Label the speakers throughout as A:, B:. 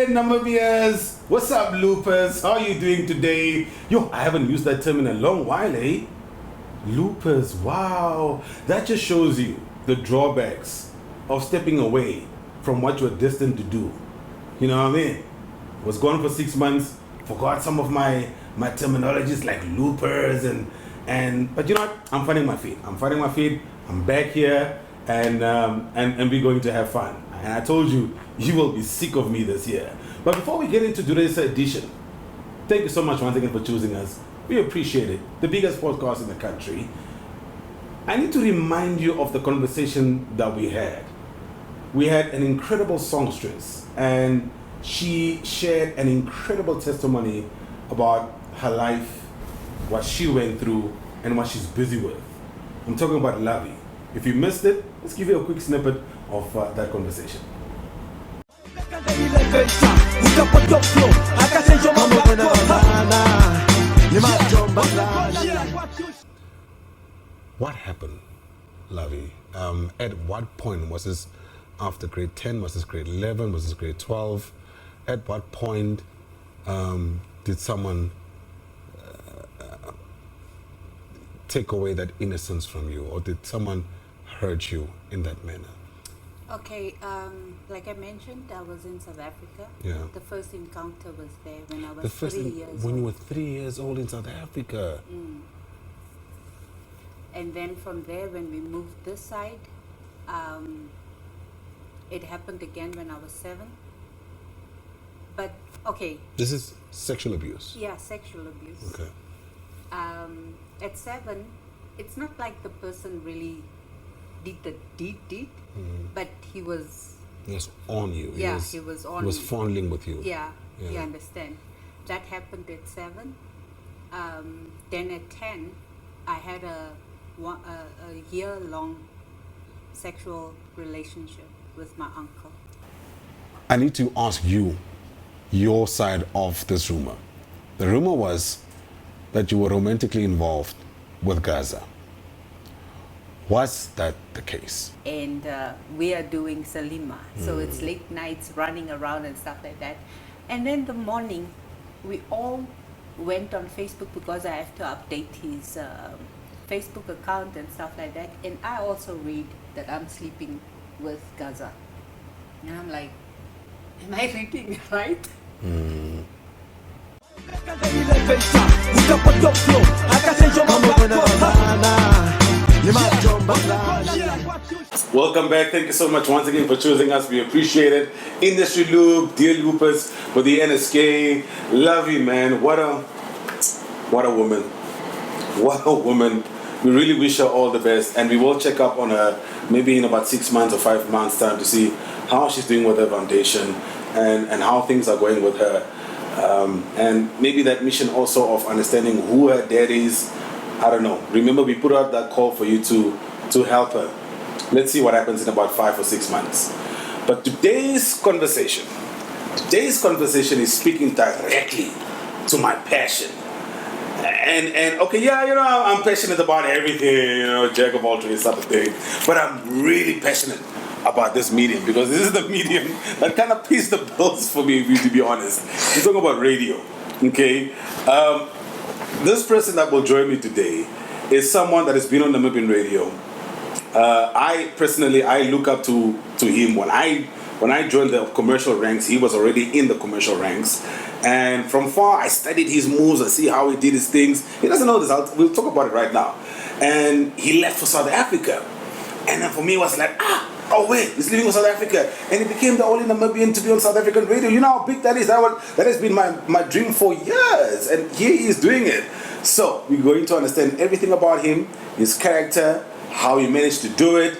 A: Namibians, what's up, loopers? How are you doing today? Yo, I haven't used that term in a long while, eh? Loopers, wow. That just shows you the drawbacks of stepping away from what you're destined to do. You know what I mean? Was gone for 6 months, forgot some of my terminologies like loopers and but you know what? I'm finding my feet. I'm back here and we're going to have fun. And I told you, you will be sick of me this year. But before we get into today's edition, thank you so much once again for choosing us. We appreciate it. The biggest podcast in the country. I need to remind you of the conversation that we had. We had an incredible songstress, and she shared an incredible testimony about her life, what she went through, and what she's busy with. I'm talking about Lovey. If you missed it, let's give you a quick snippet of that conversation. What happened, Lovey? At what point was this after grade 10? Was this grade 11? Was this grade 12? At what point did someone take away that innocence from you, or did someone hurt you in that manner?
B: Okay, like I mentioned, I was in South Africa.
A: Yeah.
B: The first encounter was there when I was 3 years old.
A: When you were 3 years old in South Africa.
B: And then from there, when we moved this side, it happened again when I was 7. But, okay.
A: This is sexual abuse?
B: Yeah, sexual abuse.
A: Okay.
B: At 7, it's not like the person really did the deed, but he was
A: on you.
B: Yeah, he was on me.
A: He was fondling with you.
B: Yeah, you understand. That happened at 7. Then at 10, I had a year-long sexual relationship with my uncle.
A: I need to ask you your side of this rumor. The rumor was that you were romantically involved with Gaza. Was that the case?
B: And we are doing Salima, so it's late nights running around and stuff like that. And then the morning, we all went on Facebook because I have to update his Facebook account and stuff like that. And I also read that I'm sleeping with Gaza. And I'm like, am I reading right? Welcome back. Thank you so much once again for choosing us. We appreciate it. Industry Loop, dear Loopers, for the NSK. Love you, man. What a woman. What a woman. We really wish her all the best, and we will check up on her maybe in about 6 months or 5 months time to see how she's doing with her foundation and how things are going with her. And maybe that mission also of understanding who her dad is. I don't know. Remember, we put out that call for you to help her. Let's see what happens in about 5 or 6 months. But today's conversation is speaking directly to my passion. And okay, yeah, you know, I'm passionate about everything, you know, jack of all trades type of thing. But I'm really passionate about this medium because this is the medium that kind of pays the bills for me, to be honest. We're talking about radio, okay? This person that will join me today is someone that has been on Namibian radio. I personally look up to him. When I joined the commercial ranks, he was already in the commercial ranks. And from far, I studied his moves and see how he did his things. He doesn't know this. We'll talk about it right now. And he left for South Africa. And then for me, it was like, oh wait, he's leaving for South Africa. And he became the only Namibian to be on South African radio. You know how big that is? That has been my dream for years. And here he is doing it. So we're going to understand everything about him, his character, how he managed to do it,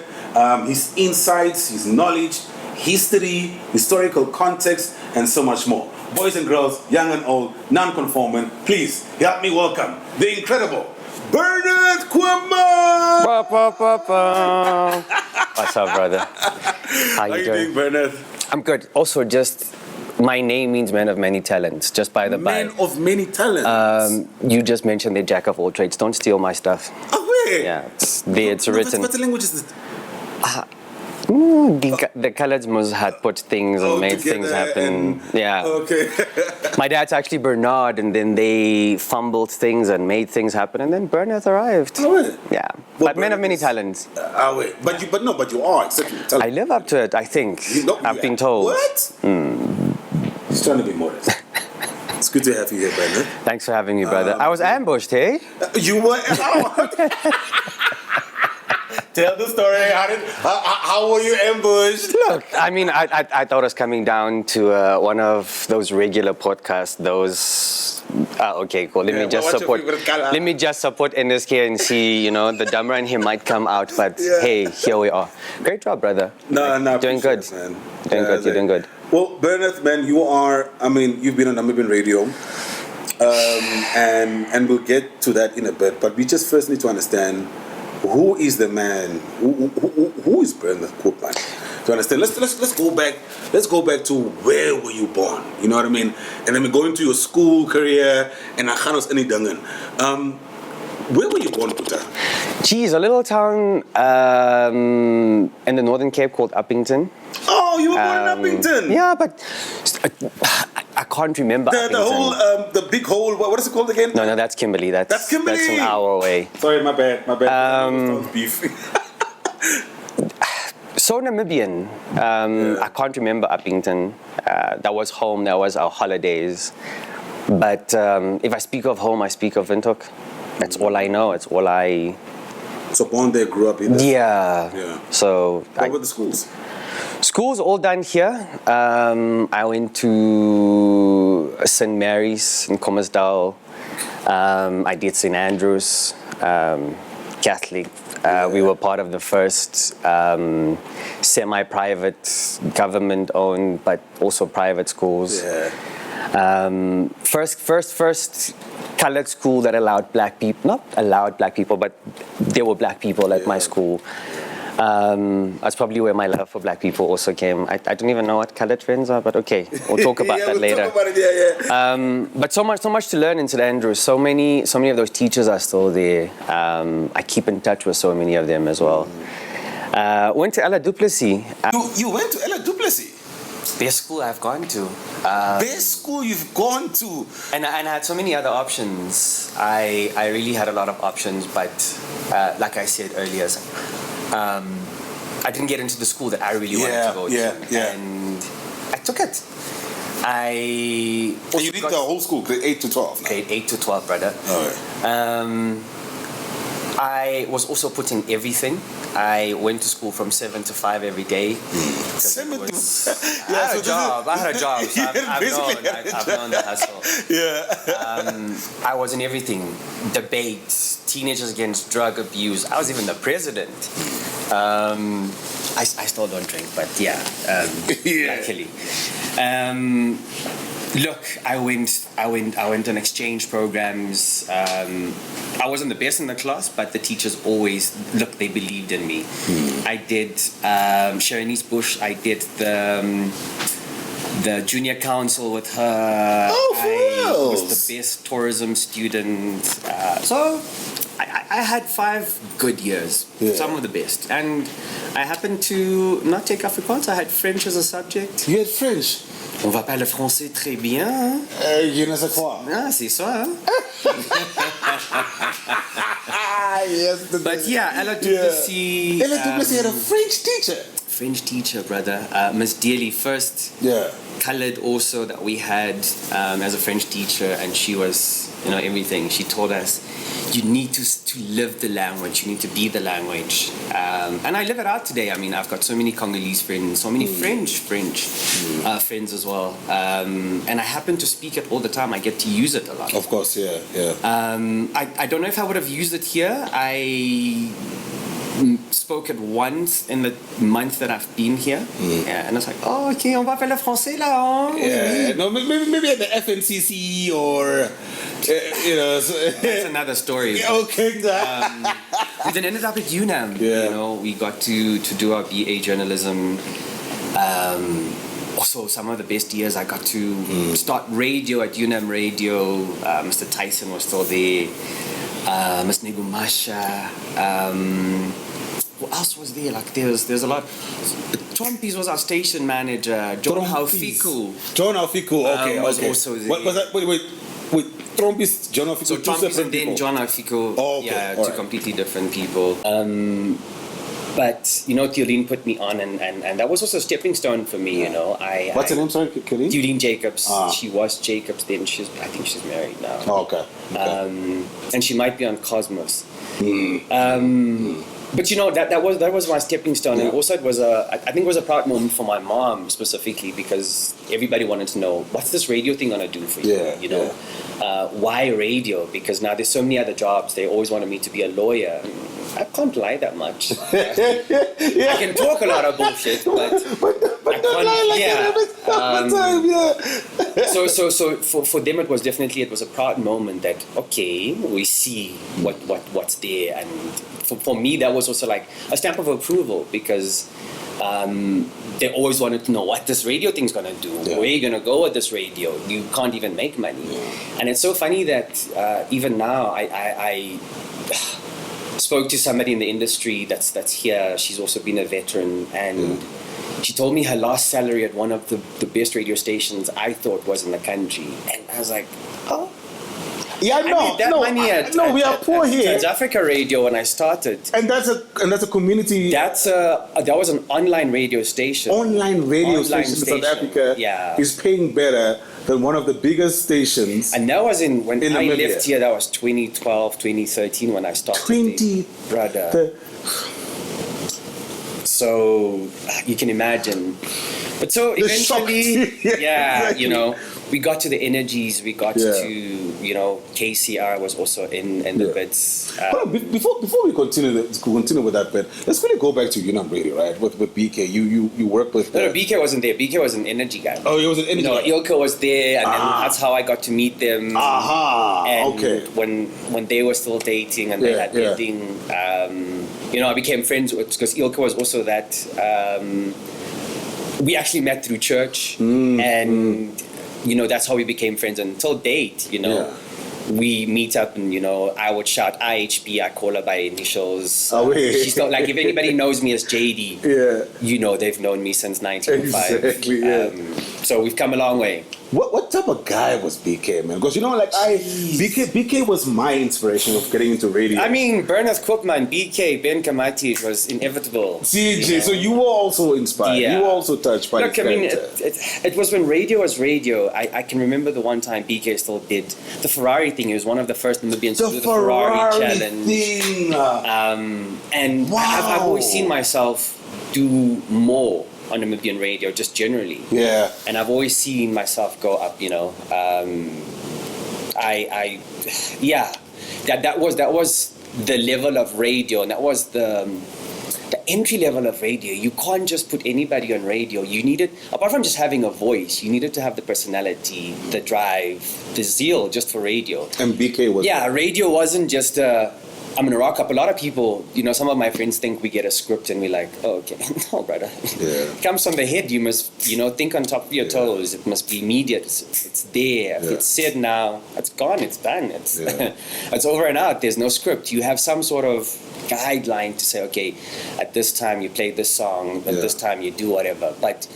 B: his insights, his knowledge, history, historical context, and so much more. Boys and girls, young and old, non-conforming, please help me welcome the incredible Berneth Koopman!
C: Ba, ba, ba, ba. What's up, brother?
B: How you doing, Berneth?
C: I'm good. Also, just my name means man of many talents, just by the by.
B: Man of many talents.
C: You just mentioned the jack of all trades. Don't steal my stuff.
B: Oh, wait.
C: Yeah, it's there. It's written.
B: What language is this?
C: The Khaleds had put things and made things happen. Yeah.
B: Okay.
C: My dad's actually Bernard, and then they fumbled things and made things happen, and then Berneth arrived.
B: Oh, wait.
C: Yeah.
B: Well,
C: but man of many talents.
B: Wait. But you are exceptional talent.
C: I live up to it, I think. I've been told.
B: What? He's trying to be modest. It's good to have you here, Berneth.
C: Thanks for having me, brother. I was ambushed, hey?
B: You were. Tell the story. How were you ambushed?
C: Look, I mean, I thought I was coming down to one of those regular podcasts. Those. Okay, cool. Let me just support. Let me just support NSK and see, the drummer in him might come out. But hey, here we are. Great job, brother.
B: No,
C: doing good.
B: Man.
C: Doing good. You're doing good.
B: Well, Berneth, man, you've been on Namibian radio, and we'll get to that in a bit. But we just first need to understand. Who is the man? Who is Berneth Koopman? To understand, let's go back. Let's go back to where were you born? You know what I mean? And then we go into your school career and Akhanos Enidangan. Where were you born, Puta?
C: Geez, a little town in the Northern Cape called Uppington.
B: Oh, you were born in Uppington.
C: Yeah, but I can't remember.
B: The big hole. What is it called again?
C: No, that's Kimberley. That's
B: Kimberley.
C: That's an hour away.
B: Sorry, my bad. Beef.
C: So Namibian. I can't remember Uppington. That was home. That was our holidays. But if I speak of home, I speak of Windhoek. That's all I know. It's all I.
B: So born there, grew up in there.
C: Yeah. So.
B: What were the schools?
C: Schools all done here. I went to St. Mary's in Commersdal. I did St. Andrews, Catholic. We were part of the first semi-private, government-owned, but also private schools.
B: Yeah.
C: First colored school that allowed black people, not allowed black people, but there were black people at my school. That's probably where my love for black people also came. I don't even know what colored friends are, but okay, we'll talk about that later.
B: Talk about it,
C: But so much to learn in St. Andrews. So many of those teachers are still there. I keep in touch with so many of them as well. Went to Ella Duplessis.
B: You went to Ella Duplessis?
C: Best school I've gone to.
B: Best school you've gone to.
C: And I had so many other options. I really had a lot of options, but like I said earlier, I didn't get into the school that I really wanted to go to. And I took it. And
B: you did the whole school, grade 8 to 12?
C: Grade 8 to 12, brother.
B: All right.
C: I was also put in everything. I went to school from 7 to 5 every day.
B: 7 to 5?
C: I had a job. So I've known the hustle.
B: Yeah.
C: I was in everything. Debates, teenagers against drug abuse. I was even the president. I still don't drink, but luckily. Look, I went on exchange programs. I wasn't the best in the class, but the teachers always, they believed in me. I did Sharonice Bush. I did the junior council with her. I was the best tourism student. So I had 5 good years, some of the best. And I happened to not take Afrikaans. I had French as a subject.
B: You had French?
C: On va parler français très bien.
B: Je ne sais quoi.
C: Ah, c'est ça.
B: Yes.
C: But yeah, Ella Duplessis.
B: Ella Duplessis had a French teacher.
C: French teacher, brother. Miss Dearly, first colored also that we had as a French teacher, and she was, everything. She told us, you need to live the language, you need to be the language. And I live it out today. I mean, I've got so many Congolese friends, so many French friends as well. And I happen to speak it all the time. I get to use it a lot.
B: Of course, yeah.
C: I don't know if I would have used it here. spoke it once in the month that I've been here. Yeah, and I was like, oh, ok, on va faire le français là. Hein?
B: Yeah, no, maybe at the FNCC or, you know.
C: That's another story.
B: Okay.
C: We then ended up at UNAM.
B: Yeah.
C: You know, we got to do our BA journalism. Also, some of the best years I got to start radio at UNAM Radio. Mr. Tyson was still there. Ms. Negumasha. Who else was there? Like there's a lot. Trompis was our station manager. John Haufiku.
B: John Haufiku, okay.
C: Was also there.
B: What was that? Wait. Trompis, John Haufiku.
C: So Trompis and then John Haufiku.
B: Oh, okay.
C: Yeah,
B: all
C: two
B: right.
C: completely different people. But, you know, Theoline put me on and that was also a stepping stone for me, you know.
B: What's her name, sorry? Theoline?
C: Theoline Jacobs. She was Jacobs then. I think she's married now.
B: Oh, okay.
C: And she might be on Cosmos. But, you know, that was my stepping stone. And also I think it was a proud moment for my mom specifically because everybody wanted to know, what's this radio thing going to do for you?
B: Yeah,
C: you know, why radio? Because now there's so many other jobs. They always wanted me to be a lawyer. I can't lie that much. I can talk a lot of bullshit, but I can't. So for them it was a proud moment that okay, we see what's there, and for me that was also like a stamp of approval because they always wanted to know what this radio thing's gonna do. Where are you gonna go with this radio? You can't even make money, and it's so funny that even now I spoke to somebody in the industry that's here. She's also been a veteran, and she told me her last salary at one of the best radio stations I thought was in the country, and I was like, oh.
B: Yeah, no, we are poor here.
C: South Africa Radio when I started,
B: and that's a community.
C: That was an online radio station.
B: Online radio station in South Africa is paying better than one of the biggest stations.
C: And that was when I
B: Namibia.
C: left here. That was 2012, 2013 when I started. Brother. So you can imagine. But so eventually, you know, we got to the energies. We got to, you know, KCR was also in the bits.
B: Before we continue with that bit, let's really go back to UNAM Radio, right? With BK, you worked with.
C: No, BK wasn't there. BK was an energy guy.
B: Oh, he was an energy guy.
C: Ilko was there, and then that's how I got to meet them. And
B: okay.
C: When they were still dating and they had their thing, you know, I became friends with because Ilko was also that. We actually met through church, and you know that's how we became friends until date. You know, we meet up, and you know I would shout IHB. I call her by initials. She's not like if anybody knows me as JD, you know they've known me since 1995.
B: Exactly.
C: So we've come a long way.
B: What type of guy was BK, man? Because you know, like BK was my inspiration of getting into radio.
C: I mean, Berneth Koopman, BK, Ben Kamati, it was inevitable.
B: CJ, you know? So you were also inspired. You were also touched by.
C: Look, I mean, it was when radio was radio. I can remember the one time BK still did the Ferrari thing. He was one of the first Namibians to do the Ferrari challenge.
B: Thing.
C: And I've always seen myself do more on Namibian radio, just generally.
B: Yeah.
C: And I've always seen myself go up, you know. That was the level of radio, and that was the entry level of radio. You can't just put anybody on radio. You needed, apart from just having a voice, you needed to have the personality, the drive, the zeal just for radio.
B: And BK was.
C: Yeah, radio wasn't just I'm gonna rock up. A lot of people, you know, some of my friends think we get a script and we're like, oh, okay, no, brother. It comes from the head. You must, you know, think on top of your toes. It must be immediate. It's there. If it's said now, it's gone. It's done. It's it's over and out. There's no script. You have some sort of guideline to say, okay, at this time you play this song, at this time you do whatever. But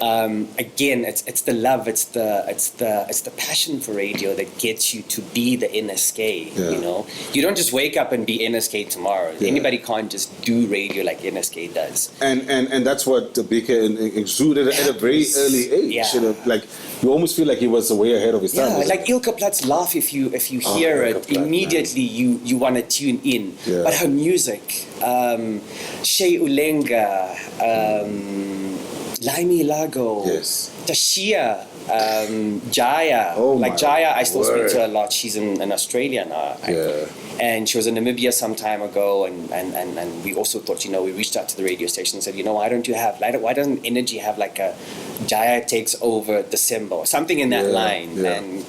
C: again, it's the love, it's the passion for radio that gets you to be the NSK. You know, you don't just wake up and be NSK tomorrow. Anybody can't just do radio like NSK does.
B: And that's what BK exuded at a very early age. You know, like you almost feel like he was way ahead of his time.
C: Yeah, like Ilka Platz's laugh. If you hear it, Platt, immediately you want to tune in. But her music, Shea Ulenga. Laimi Lago, Tashia, Jaya.
B: Oh
C: like
B: my
C: Jaya, I still
B: word.
C: speak to her a lot. She's in Australia now. And she was in Namibia some time ago, and we also thought, we reached out to the radio station and said, why doesn't Energy have like a Jaya takes over December or something in that line? And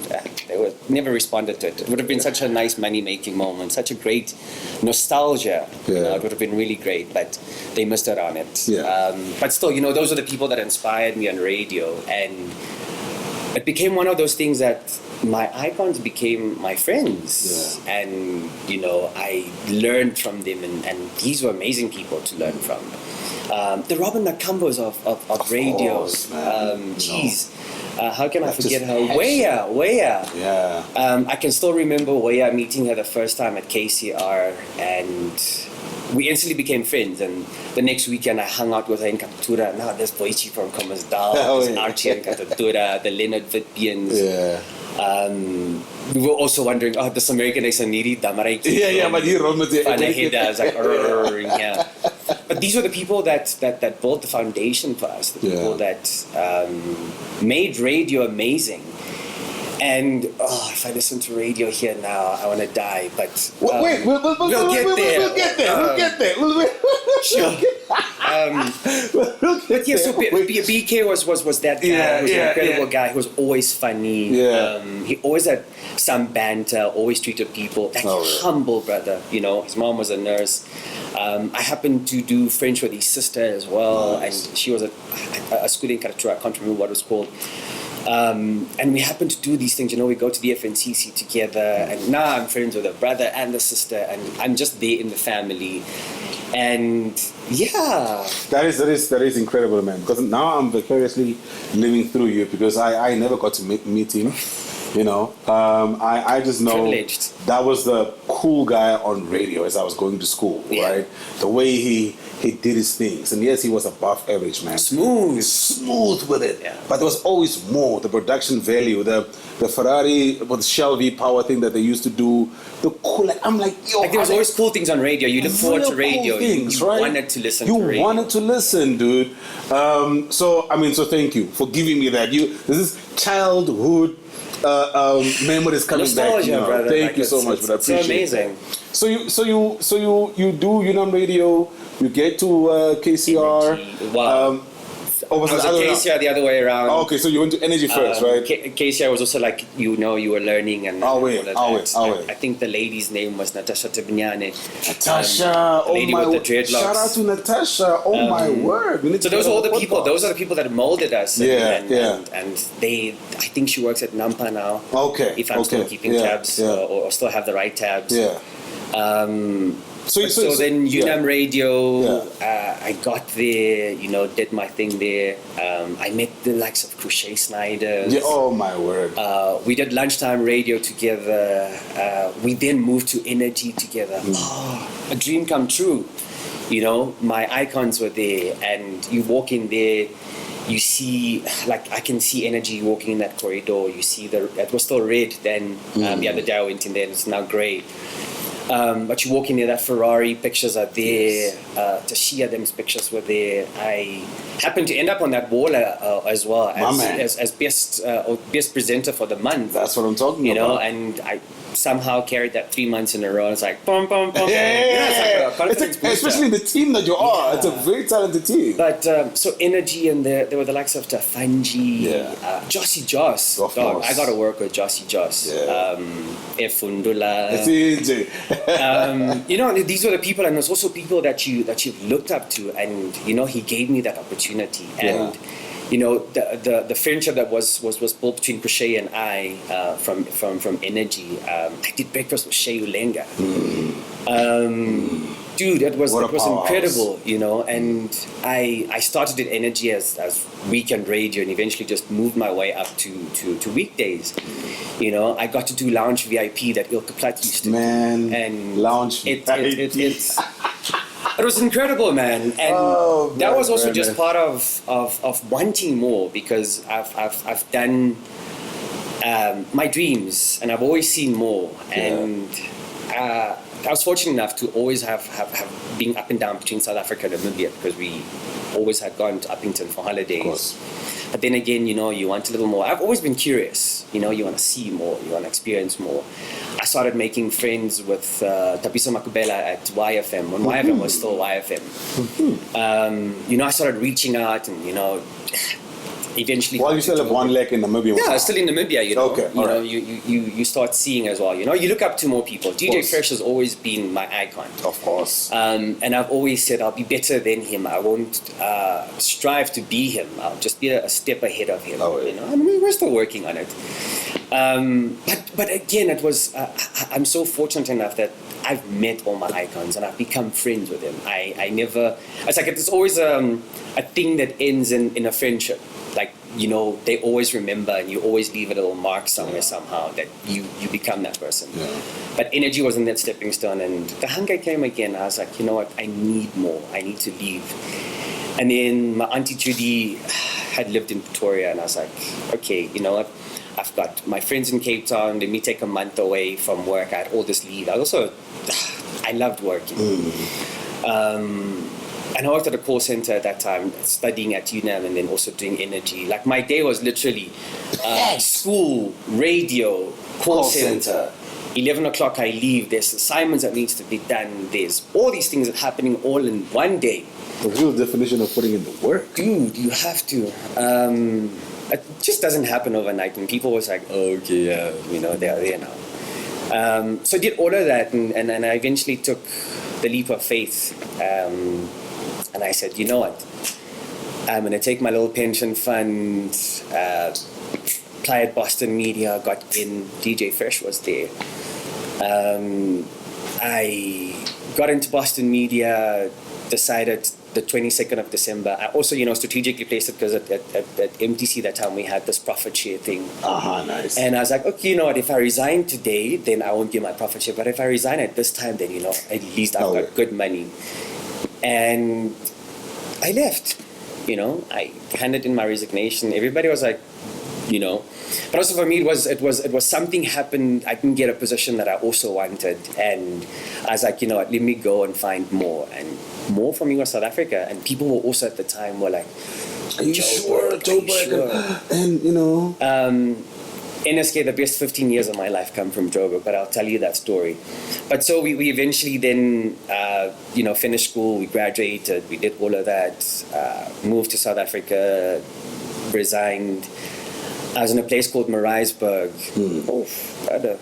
C: they never responded to it. It would have been such a nice money-making moment, such a great nostalgia. It would have been really great, but they missed out on it. But still, those are the people that inspired me on radio, and it became one of those things that my icons became my friends, and I learned from them, and these were amazing people to learn from. The Robin Nakambos of radio. How can I forget her? Weya. I can still remember Weya, meeting her the first time at KCR, and we instantly became friends. And the next weekend I hung out with her in Katatura. Now there's Boichi from Commersdal, there's Archie in Katatura, the Leonard Vitpians. We were also wondering, this American is a needy Damarai.
B: But he wrote with
C: I was like, But these were the people that built the foundation for us, the people that made radio amazing. And if I listen to radio here now, I want to die. But
B: we'll get there.
C: Sure. But yeah, so BK was that guy. He was an incredible guy. He was always funny. He always had some banter. Always treated people. That humble brother. His mom was a nurse. I happened to do French with his sister as well, and she was a school in Karatua. I can't remember what it was called. And we happen to do these things, we go to the FNCC together, and now I'm friends with the brother and the sister, and I'm just there in the family. And
B: that is incredible, man, because now I'm vicariously living through you, because I never got to meet him. I just know
C: privileged.
B: That was the cool guy on radio as I was going to school, right? The way he did his things, and yes, he was above average, man. Smooth with it, but there was always more. The production value, the Ferrari with Shelby power thing that they used to do, the cool. I'm like,
C: there was always cool things on radio. You look forward to radio.
B: Cool things,
C: you
B: right?
C: wanted to listen. To radio.
B: You wanted to listen, dude. So thank you for giving me that. This is childhood. Memories coming
C: nostalgia,
B: back.
C: Brother.
B: Thank you so much, but I appreciate
C: so amazing.
B: That. So you do UNAM radio. You get to KCR.
C: Wow. I was at KCR the other way around.
B: Oh, okay, so you went to Energy first, right?
C: KCR was also like, you were learning and
B: all that.
C: I think the lady's name was Natasha Tibinyane.
B: Natasha,
C: lady with the dreadlocks.
B: Shout out to Natasha. Oh my word.
C: So those are all the people. Those are the people that molded us.
B: And
C: they, I think she works at Nampa now.
B: Okay.
C: If I'm still keeping tabs or still have the right tabs. So then UNAM Radio, I got there, did my thing there. I met the likes of Crochet Snyder.
B: Oh my word.
C: We did lunchtime radio together. We then moved to Energy together. A dream come true. My icons were there, and you walk in there, you see, like, I can see Energy walking in that corridor. You see it was still red then. The other day I went in there, and it's now grey. But you walk in there, that Ferrari pictures are there, Tashia them's pictures were there. I happened to end up on that wall as well as best presenter for the month.
B: That's what I'm talking about.
C: And I somehow carried that 3 months in a row. It's like, boom, boom, boom. It's like
B: especially the team that you are. It's a very talented team.
C: But so Energy, and there were the likes of Tafanji, Jossie Joss. Dog, I got to work with Jossie Joss. Efundula. These were the people, and there's also people that you've looked up to, and he gave me that opportunity, and the friendship that was built between Crochet and I from Energy. I did breakfast with Shea Ulenga. Dude, it was incredible, and I started at Energy as weekend radio, and eventually just moved my way up to weekdays. I got to do Lounge VIP that Ilke Platt used to do. And
B: Lounge
C: VIP. It was incredible, man, and that was also just part of wanting more, because I've done my dreams, and I've always seen more, and I was fortunate enough to always have been up and down between South Africa and Namibia, because we always had gone to Uppington for holidays. But then again, you know, you want a little more. I've always been curious. You know, you want to see more, you want to experience more. I started making friends with Tapiso Makubela at YFM, when YFM was still YFM. You know, I started reaching out and, you know, eventually...
B: Well, you still have one leg in Namibia.
C: Yeah, still in Namibia, you know.
B: Okay,
C: you know, you start seeing as well, you know. You look up to more people. DJ Fresh has always been my icon.
B: Of course.
C: And I've always said I'll be better than him. I won't strive to be him. I'll just be a step ahead of him.
B: Oh, yeah.
C: You know, I mean, we're still working on it. But again, it was. I'm so fortunate enough that I've met all my icons and I've become friends with them. I never. It's like it's always a thing that ends in a friendship. Like, you know, they always remember and you always leave a little mark somewhere somehow that you become that person.
B: Yeah.
C: But energy wasn't that stepping stone, and the hunger came again. I was like, you know what, I need more. I need to leave. And then my auntie Judy had lived in Pretoria, and I was like, okay, you know what, I've got my friends in Cape Town. Let me take a month away from work. I had all this leave. I loved working. And I worked at a call center at that time, studying at UNAM and then also doing energy. Like, my day was literally school, radio, call center. 11 o'clock I leave. There's assignments that needs to be done. There's all these things that are happening all in one day.
B: The real definition of putting in the work.
C: Dude, you have to. It just doesn't happen overnight. And people was like, oh, okay, yeah, you know, they're there now. So I did all of that, and I eventually took the leap of faith. And I said, you know what? I'm going to take my little pension fund, apply at Boston Media, got in. DJ Fresh was there. I got into Boston Media, decided the 22nd of December. I also, you know, strategically placed it because at MTC that time we had this profit share thing.
B: Nice.
C: And I was like, okay, you know what, if I resign today, then I won't get my profit share. But if I resign at this time, then, you know, at least I've got good money. And I left, you know, I handed in my resignation. Everybody was like, you know, but also for me, it was something happened. I didn't get a position that I also wanted. And I was like, you know what, let me go and find more. And more for me was South Africa. And people were also at the time were like,
B: are you sure? Joburg? And, you know.
C: NSK, the best 15 years of my life come from Joburg, but I'll tell you that story. But so we eventually then, you know, finished school, we graduated, we did all of that, moved to South Africa, resigned. I was in a place called Maritzburg. Oh, brother.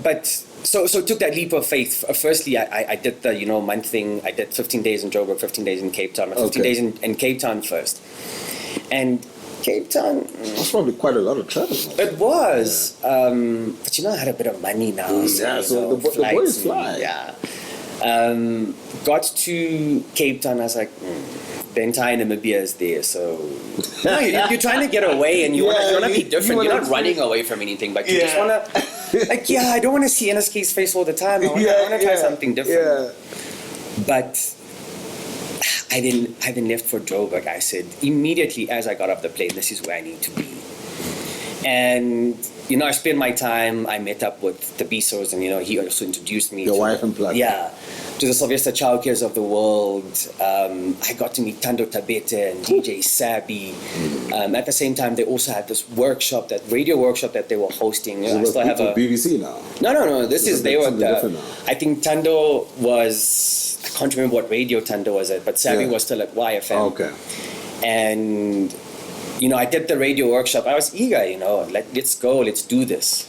C: But so took that leap of faith. Firstly, I did the, you know, month thing. I did 15 days in Joburg, 15 days in Cape Town, 15 days in Cape Town first. And Cape Town...
B: That's probably quite a lot of travel.
C: It was. Yeah. But, you know, I had a bit of money now.
B: So the boys fly.
C: Yeah. Got to Cape Town, I was like, the entire Namibia is there, so... No, you're trying to get away and you want to be different. You're not running away from anything, but you just want to... Like, I don't want to see NSK's face all the time. I want to try something different. Yeah. But... I then left for Joburg. I said, immediately as I got off the plane, this is where I need to be. And, you know, I spent my time, I met up with the Bezos, and, you know, he also introduced me
B: Your wife and plug.
C: Yeah, to the Sylvester Childcares of the world. I got to meet Tando Tabete and DJ Sabi. At the same time, they also had this workshop, that radio workshop that they were hosting.
B: I still have a BBC now.
C: No. They were. I think Tando was. I can't remember what radio Tando was at, but Sabi was still at YFM.
B: Okay.
C: And, you know, I did the radio workshop. I was eager, you know, let's go, let's do this.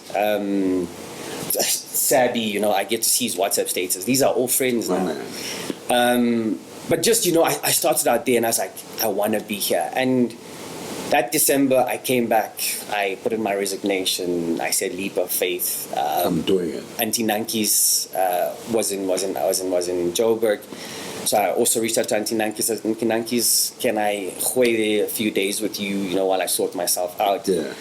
C: Sabi, you know, I get to see his WhatsApp status. These are all friends now. But just, you know, I started out there and I was like, I want to be here. And that December, I came back. I put in my resignation. I said, leap of faith.
B: I'm doing it.
C: Auntie Nanki's was in Joburg. So I also reached out to Auntie Nanki's. Auntie Nanki's, can I hoy there a few days with you, you know, while I sort myself out?
B: Yeah.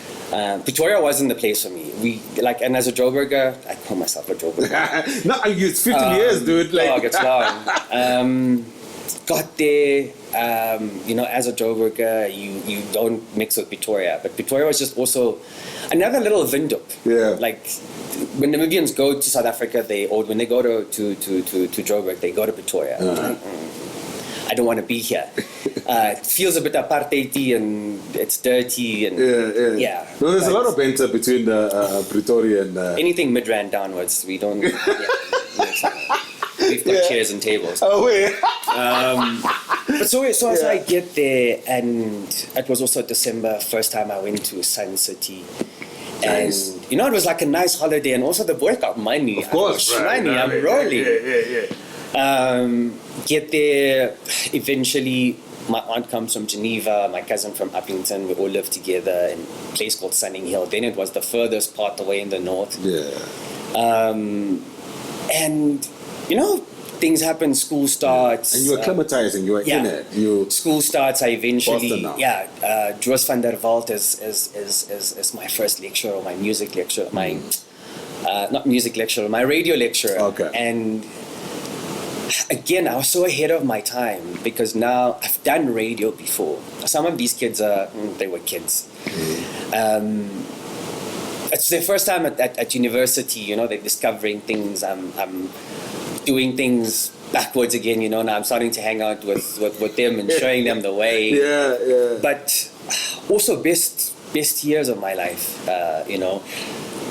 C: Pretoria wasn't the place for me. And as a Joburger, I call myself a Joburger.
B: No, it's 50 years, dude. Like,
C: it's long. Got there, you know, as a Joburger, you don't mix with Pretoria. But Pretoria was just also another little Windhoek.
B: Yeah.
C: Like, when Namibians go to South Africa, or when they go to Joburg, they go to Pretoria. I don't want to be here. It feels a bit apartheidy and it's dirty and yeah.
B: No, there's a lot of banter between Pretoria and
C: anything Midrand downwards. We don't. We've got chairs and tables.
B: Oh wait.
C: But so as I get there, and it was also December, first time I went to Sun City.
B: Nice.
C: And it was like a nice holiday, and also the workout money.
B: Of course,
C: I'm rolling. Get there, eventually my aunt comes from Geneva, my cousin from Uppington, we all lived together in a place called Sunning Hill. Then it was the furthest part away in the north. And things happen, school starts.
B: And you were acclimatizing, you were in it.
C: School starts, I eventually,
B: Dros
C: van der Walt is my first lecturer, or my music lecturer, not music lecturer, my radio lecturer.
B: Okay.
C: And again, I was so ahead of my time because now I've done radio before. Some of these kids they were kids. It's their first time at university, they're discovering things. I'm doing things backwards again, now I'm starting to hang out with them and showing them the way. But also best years of my life,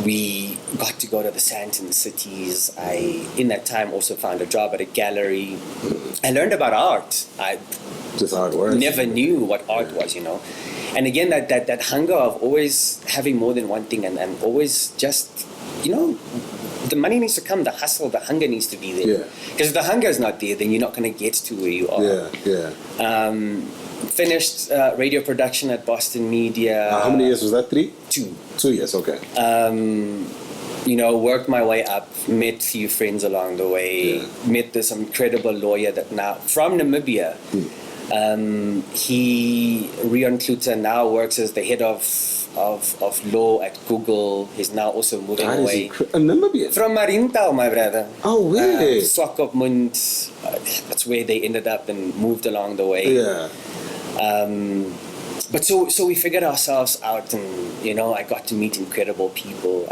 C: we got to go to the Sandton cities. I, in that time, also found a job at a gallery. I learned about art. I
B: just how it works.
C: Never knew what art was, And again, that hunger of always having more than one thing and always just, the money needs to come, the hustle, the hunger needs to be there. Because if the hunger is not there, then you're not going to get to where you are. Finished radio production at Boston Media.
B: How many years was that? 3?
C: 2.
B: 2 years, okay.
C: Worked my way up, met a few friends along the way, met this incredible lawyer that now, from Namibia, he, Rion Kluter, now works as the head of law at Google. He's now also moving away.
B: Namibian?
C: From Marintal, my brother.
B: Oh, really?
C: Swakopmund, that's where they ended up and moved along the way. But so we figured ourselves out, and I got to meet incredible people.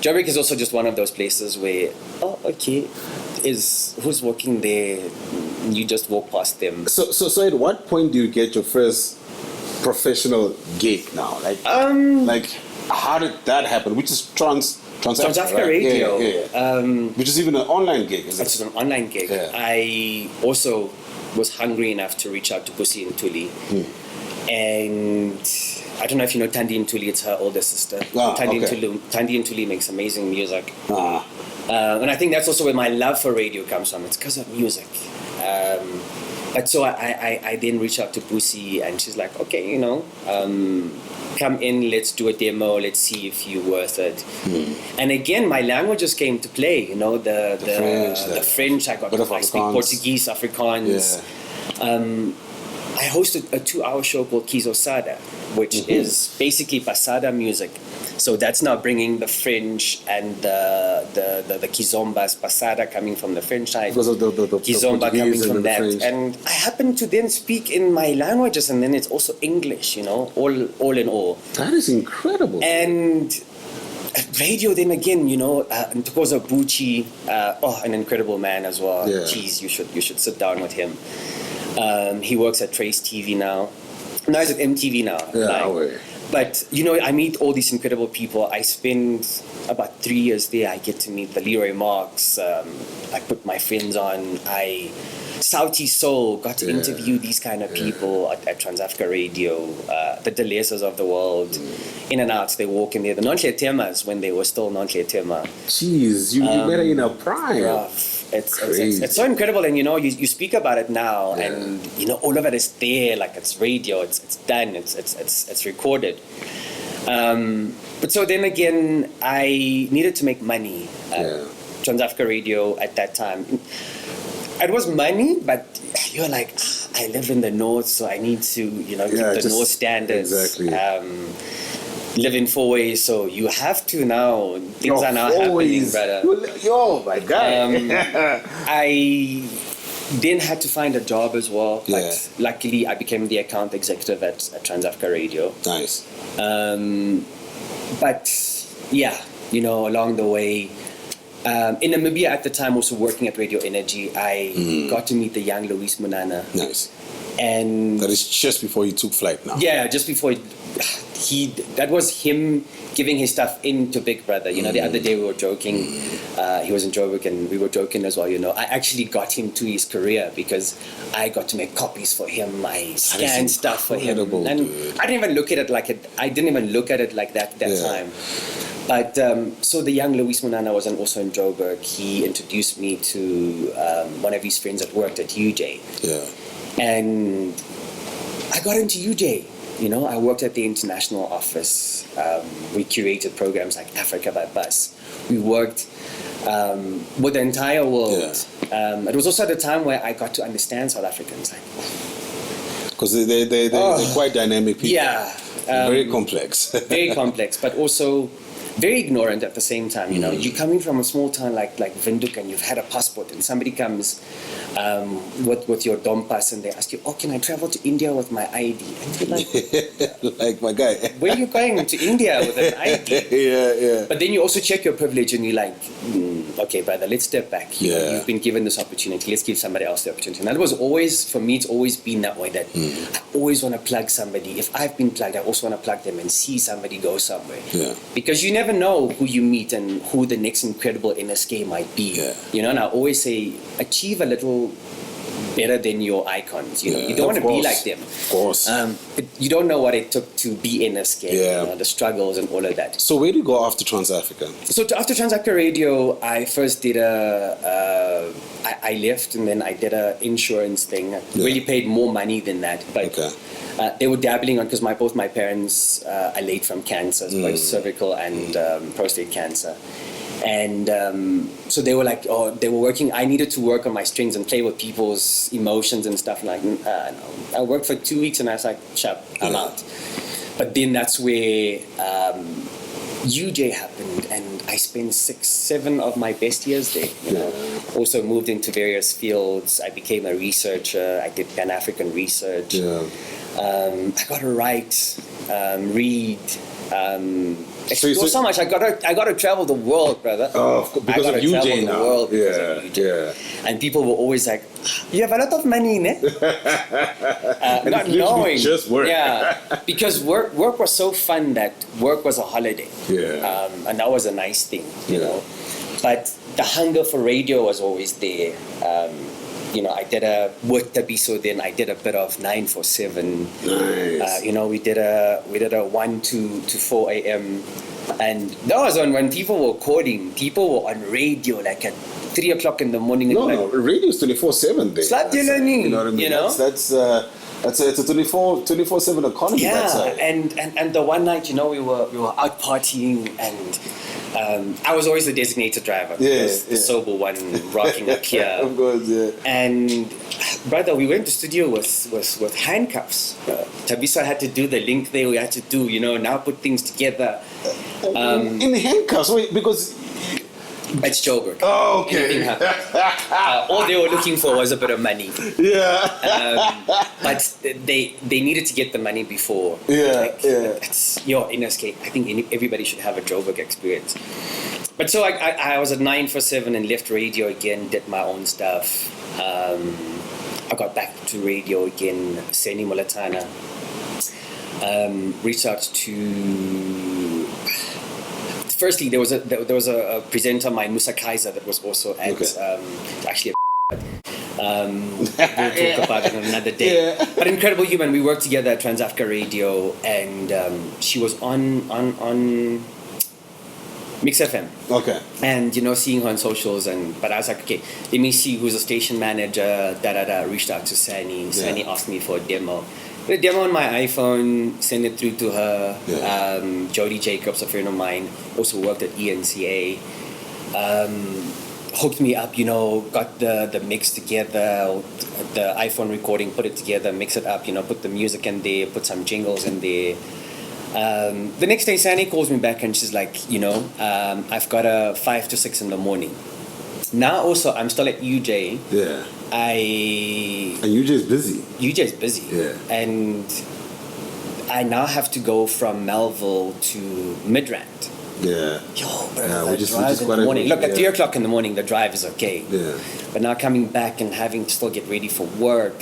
C: Joburg is also just one of those places where, who's working there? You just walk past them.
B: So at what point do you get your first professional gig now? Like how did that happen? Which is
C: Transafrica Radio.
B: Which is even an online gig, isn't it?
C: It's an online gig. I also was hungry enough to reach out to Busi and Tuli. And I don't know if you know Tandi and Tuli, it's her older sister. Tandi and Tuli makes amazing music. And I think that's also where my love for radio comes from. It's because of music. But so I then reached out to Busi, and she's like, okay, come in, let's do a demo, let's see if you're worth it. And again, my languages came to play, the French, I speak Portuguese, Afrikaans. I hosted a 2-hour show called Kizosada, which is basically Pasada music. So that's now bringing the French and the Kizombas, Pasada coming from the French side,
B: because of the
C: Kizomba coming from that.
B: French.
C: And I happen to then speak in my languages, and then it's also English, all in all.
B: That is incredible.
C: And radio then again, Ntokozo Buchi, an incredible man as well. Geez, you should sit down with him. He works at Trace TV now. No, he's at MTV now. But, I meet all these incredible people. I spend about 3 years there. I get to meet the Leroy Marks. I put my friends on. Southie Soul, got to interview these kind of people at Transafrica Radio, the Delesas of the world, in and out. They walk in there. The Nonhle Temas, when they were still Nonhle Tema.
B: Jeez, you met her in a prime.
C: It's so incredible, and you speak about it now, and all of it is there, like it's radio, it's done, it's recorded. But so then again, I needed to make money. Transafrica Radio at that time, it was money, but you're like, I live in the north, so I need to keep the north standards.
B: Exactly.
C: Live in 4 ways, so you have to now. Things are now happening, brother.
B: My God.
C: I then had to find a job as well. But luckily, I became the account executive at Transafrica Radio.
B: Nice.
C: But along the way, In Namibia at the time, also working at Radio Energy, I got to meet the young Luis Munana.
B: Nice.
C: And
B: that is just before you took flight now.
C: Yeah, just before that was him giving his stuff into Big Brother. You know, the other day we were joking. He was in Joburg and we were joking as well. You know, I actually got him to his career because I got to make copies for him. I scanned stuff for him, and dude. I didn't even look at it like that time. But so the young Luis Munana was also in Joburg. He introduced me to one of his friends that worked at UJ.
B: Yeah.
C: And I got into UJ. You know, I worked at the international office. We curated programs like Africa by Bus. We worked with the entire world. Yeah. It was also at a time where I got to understand South Africans.
B: Because they're quite dynamic people.
C: Yeah.
B: Very complex.
C: Very complex, but also very ignorant at the same time. You know, you're coming from a small town like Windhoek and you've had a passport and somebody comes with your dompas and they ask you, can I travel to India with my ID? And you're like,
B: like my guy.
C: Where are you going to India with an ID?
B: Yeah.
C: But then you also check your privilege and you're like, okay, brother, let's step back. You've been given this opportunity. Let's give somebody else the opportunity. And that was always, for me, it's always been that way, that I always want to plug somebody. If I've been plugged, I also want to plug them and see somebody go somewhere.
B: Yeah.
C: Because you never know who you meet and who the next incredible NSK might be.
B: Yeah.
C: You know, and I always say, achieve a little better than your icons. You know, you don't want to be like them.
B: Of course.
C: You don't know what it took to be NSK.
B: Yeah.
C: You know, the struggles and all of that.
B: So where do you go after Trans-Africa?
C: So after Trans-Africa Radio, I first did I left and then I did a insurance thing. Really paid more money than that, but they were dabbling on, because both my parents are late from cancer, both cervical and prostate cancer. And so they were like, they were working. I needed to work on my strings and play with people's emotions and stuff. Like, no. I worked for 2 weeks and I was like, shut, I'm out. But then that's where UJ happened, and I spent 6-7 of my best years there. You know, also moved into various fields. I became a researcher. I did Pan-African research. I got to write, read. Explore so much. I got to travel the world, brother.
B: Because of UJ now.
C: World and people were always like, "You have a lot of money, ne?" Not knowing,
B: just work.
C: Because work was so fun that work was a holiday. And that was a nice thing, you know. But the hunger for radio was always there. You know, I did with Tabiso, then I did a bit of 947.
B: Nice.
C: You know, we did a 1 to 4 a.m. And that was when people were calling. People were on radio like at 3 o'clock in the morning.
B: No, radio is 24/7 there.
C: You know what I mean? You know?
B: It's a 24/7 economy.
C: And the one night, you know, we were out partying and. I was always the designated driver. The sober one, rocking up here.
B: Of course,
C: And brother, we went to studio with handcuffs. Tabiso had to do the link there. We had to do, you know, now put things together.
B: In handcuffs, wait, because.
C: It's Joburg.
B: Oh, okay.
C: All they were looking for was a bit of money. But they needed to get the money before. It's your NSK. I think everybody should have a Joburg experience. But so I was at 947 and left radio again, did my own stuff. I got back to radio again, Seni Mulatana. Reached out to... Firstly, there was a presenter, my Musa Kaiser, that was also at actually. We'll talk about it on another day. But incredible human. We worked together at Trans-Africa Radio, and she was on Mix FM.
B: Okay.
C: And you know, seeing her on socials, but I was like, okay, let me see who's a station manager. Reached out to Sani. Sani asked me for a demo. The demo on my iPhone, send it through to her. Jody Jacobs, a friend of mine, also worked at ENCA. Hooked me up, you know, got the mix together, the iPhone recording, put it together, mix it up, you know, put the music in there, put some jingles in there. The next day, Sani calls me back and she's like, you know, I've got a 5 to 6 in the morning. Now also, I'm still at UJ.
B: And UJ is busy.
C: UJ is busy. And I now have to go from Melville to Midrand.
B: Yeah.
C: Yo, bro,
B: Yeah,
C: the
B: which is
C: drive in
B: quite
C: the
B: a-
C: morning. Look, at
B: yeah.
C: 3 o'clock in the morning, the drive is okay.
B: Yeah.
C: But now coming back and having to still get ready for work,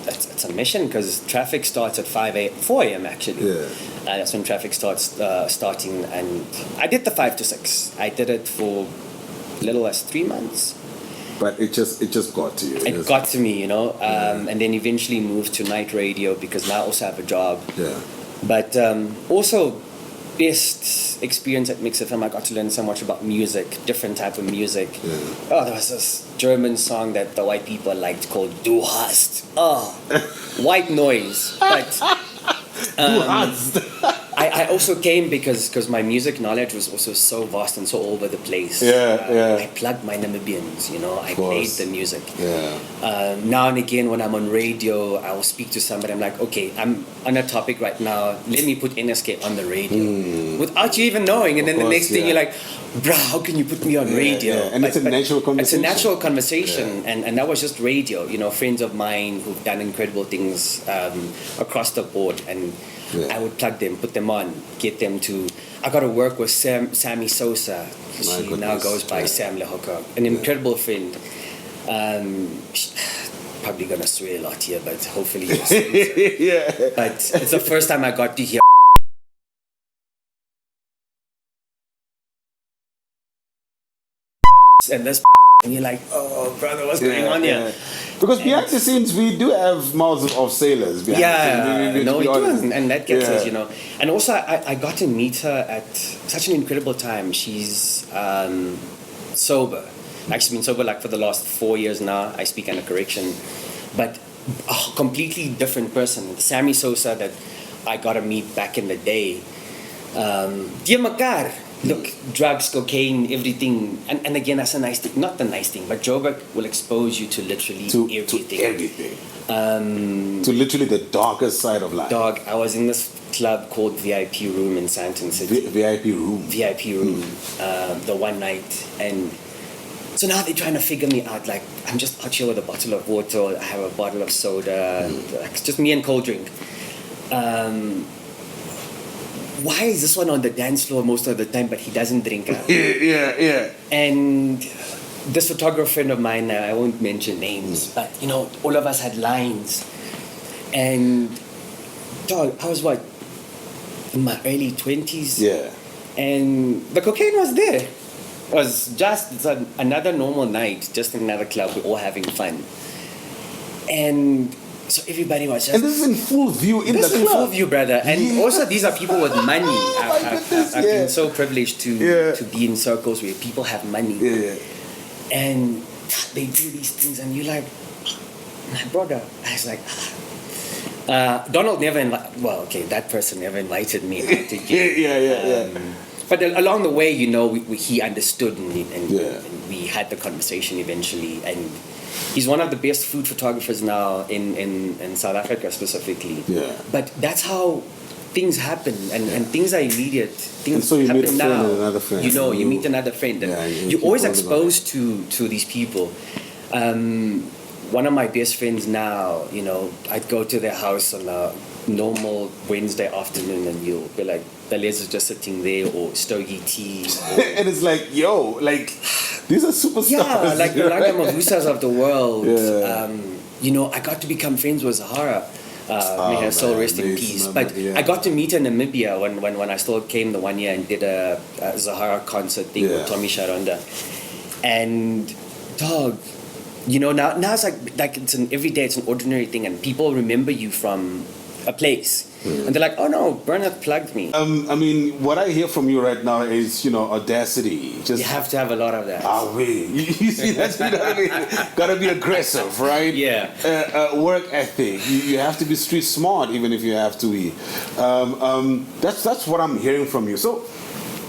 C: it's a mission because traffic starts at 4 a.m. actually.
B: Yeah.
C: That's when traffic starts starting, and I did the 5 to 6. I did it for little as 3 months.
B: But it just got to you.
C: It got to me, and then eventually moved to night radio because now I also have a job.
B: Yeah.
C: But also, best experience at Mix FM, I got to learn so much about music, different type of music.
B: Yeah.
C: Oh, there was this German song that the white people liked called Du hast. Oh, white noise. But
B: Du hast.
C: I also came because my music knowledge was also so vast and so all over the place.
B: Yeah.
C: I plugged my Namibians, I
B: course.
C: played the music.
B: Yeah.
C: Now and again, when I'm on radio, I will speak to somebody. I'm like, okay, I'm on a topic right now. Let me put NSK on the radio without you even knowing. And then the next thing you're like, bruh, how can you put me on radio?
B: Yeah. And it's a natural conversation.
C: It's a natural conversation. And that was just radio. Friends of mine who've done incredible things across the board. And I would plug them, put them on, get them to... I got to work with Sammy Sosa. She now goes by Sam Lehoka. An incredible friend. Probably going to swear a lot here, but hopefully you'll see.
B: Yeah.
C: But it's the first time I got to hear... and this... and you're like, oh, brother, what's going on here?
B: Because behind the scenes, we do have mouths of sailors.
C: We do, and that gets us, And also, I got to meet her at such an incredible time. She's sober. Actually, been sober for the last 4 years now. I speak under correction, but a completely different person. Sammy Sosa that I got to meet back in the day. Dia Makar. Look, drugs, cocaine, everything. And again, that's a nice thing. Not the nice thing, but Joburg will expose you to literally everything.
B: To everything. To literally the darkest side of life.
C: Dog, I was in this club called VIP Room in Sandton City.
B: VIP Room?
C: VIP Room. The one night. And so now they're trying to figure me out. Like, I'm just out here with a bottle of water. I have a bottle of soda. It's just me and cold drink. Why is this one on the dance floor most of the time, but he doesn't drink?
B: Yeah.
C: And this photographer friend of mine, I won't mention names, but all of us had lines. And dog, I was in my early 20s.
B: Yeah.
C: And the cocaine was there. It was just another normal night, just in another club, we're all having fun. And so everybody was just...
B: And this is in full view in the club.
C: This is in full view, brother. And also these are people with money. I've been so privileged to be in circles where people have money.
B: Yeah.
C: And they do these things and you're like, my brother. I was like, Donald never that person never invited me out to get.
B: Yeah.
C: But along the way, he understood and we had the conversation eventually. And he's one of the best food photographers now in South Africa specifically.
B: Yeah.
C: But that's how things happen and things are immediate. Things
B: and so you
C: happen
B: meet a friend and another friend.
C: You meet another friend and you're always exposed to these people. One of my best friends now, I'd go to their house on a normal Wednesday afternoon and you'll be like, the Les is just sitting there or stogie tea.
B: And it's like, these are superstars.
C: Yeah, like the Rangamavusas of the world.
B: Yeah.
C: I got to become friends with Zahara. May her soul rest in peace. But I got to meet her in Namibia when I still came the 1 year and did a Zahara concert thing with Tommy Sharonda. And dog, now it's like it's an everyday, it's an ordinary thing, and people remember you from a place. And they're like, oh no, Berneth plugged me.
B: I mean, what I hear from you right now is, audacity.
C: You have to have a lot of that.
B: You see, that's what I mean. Gotta be aggressive, right?
C: Yeah.
B: Work ethic. You have to be street smart, even if you have to be. That's what I'm hearing from you. So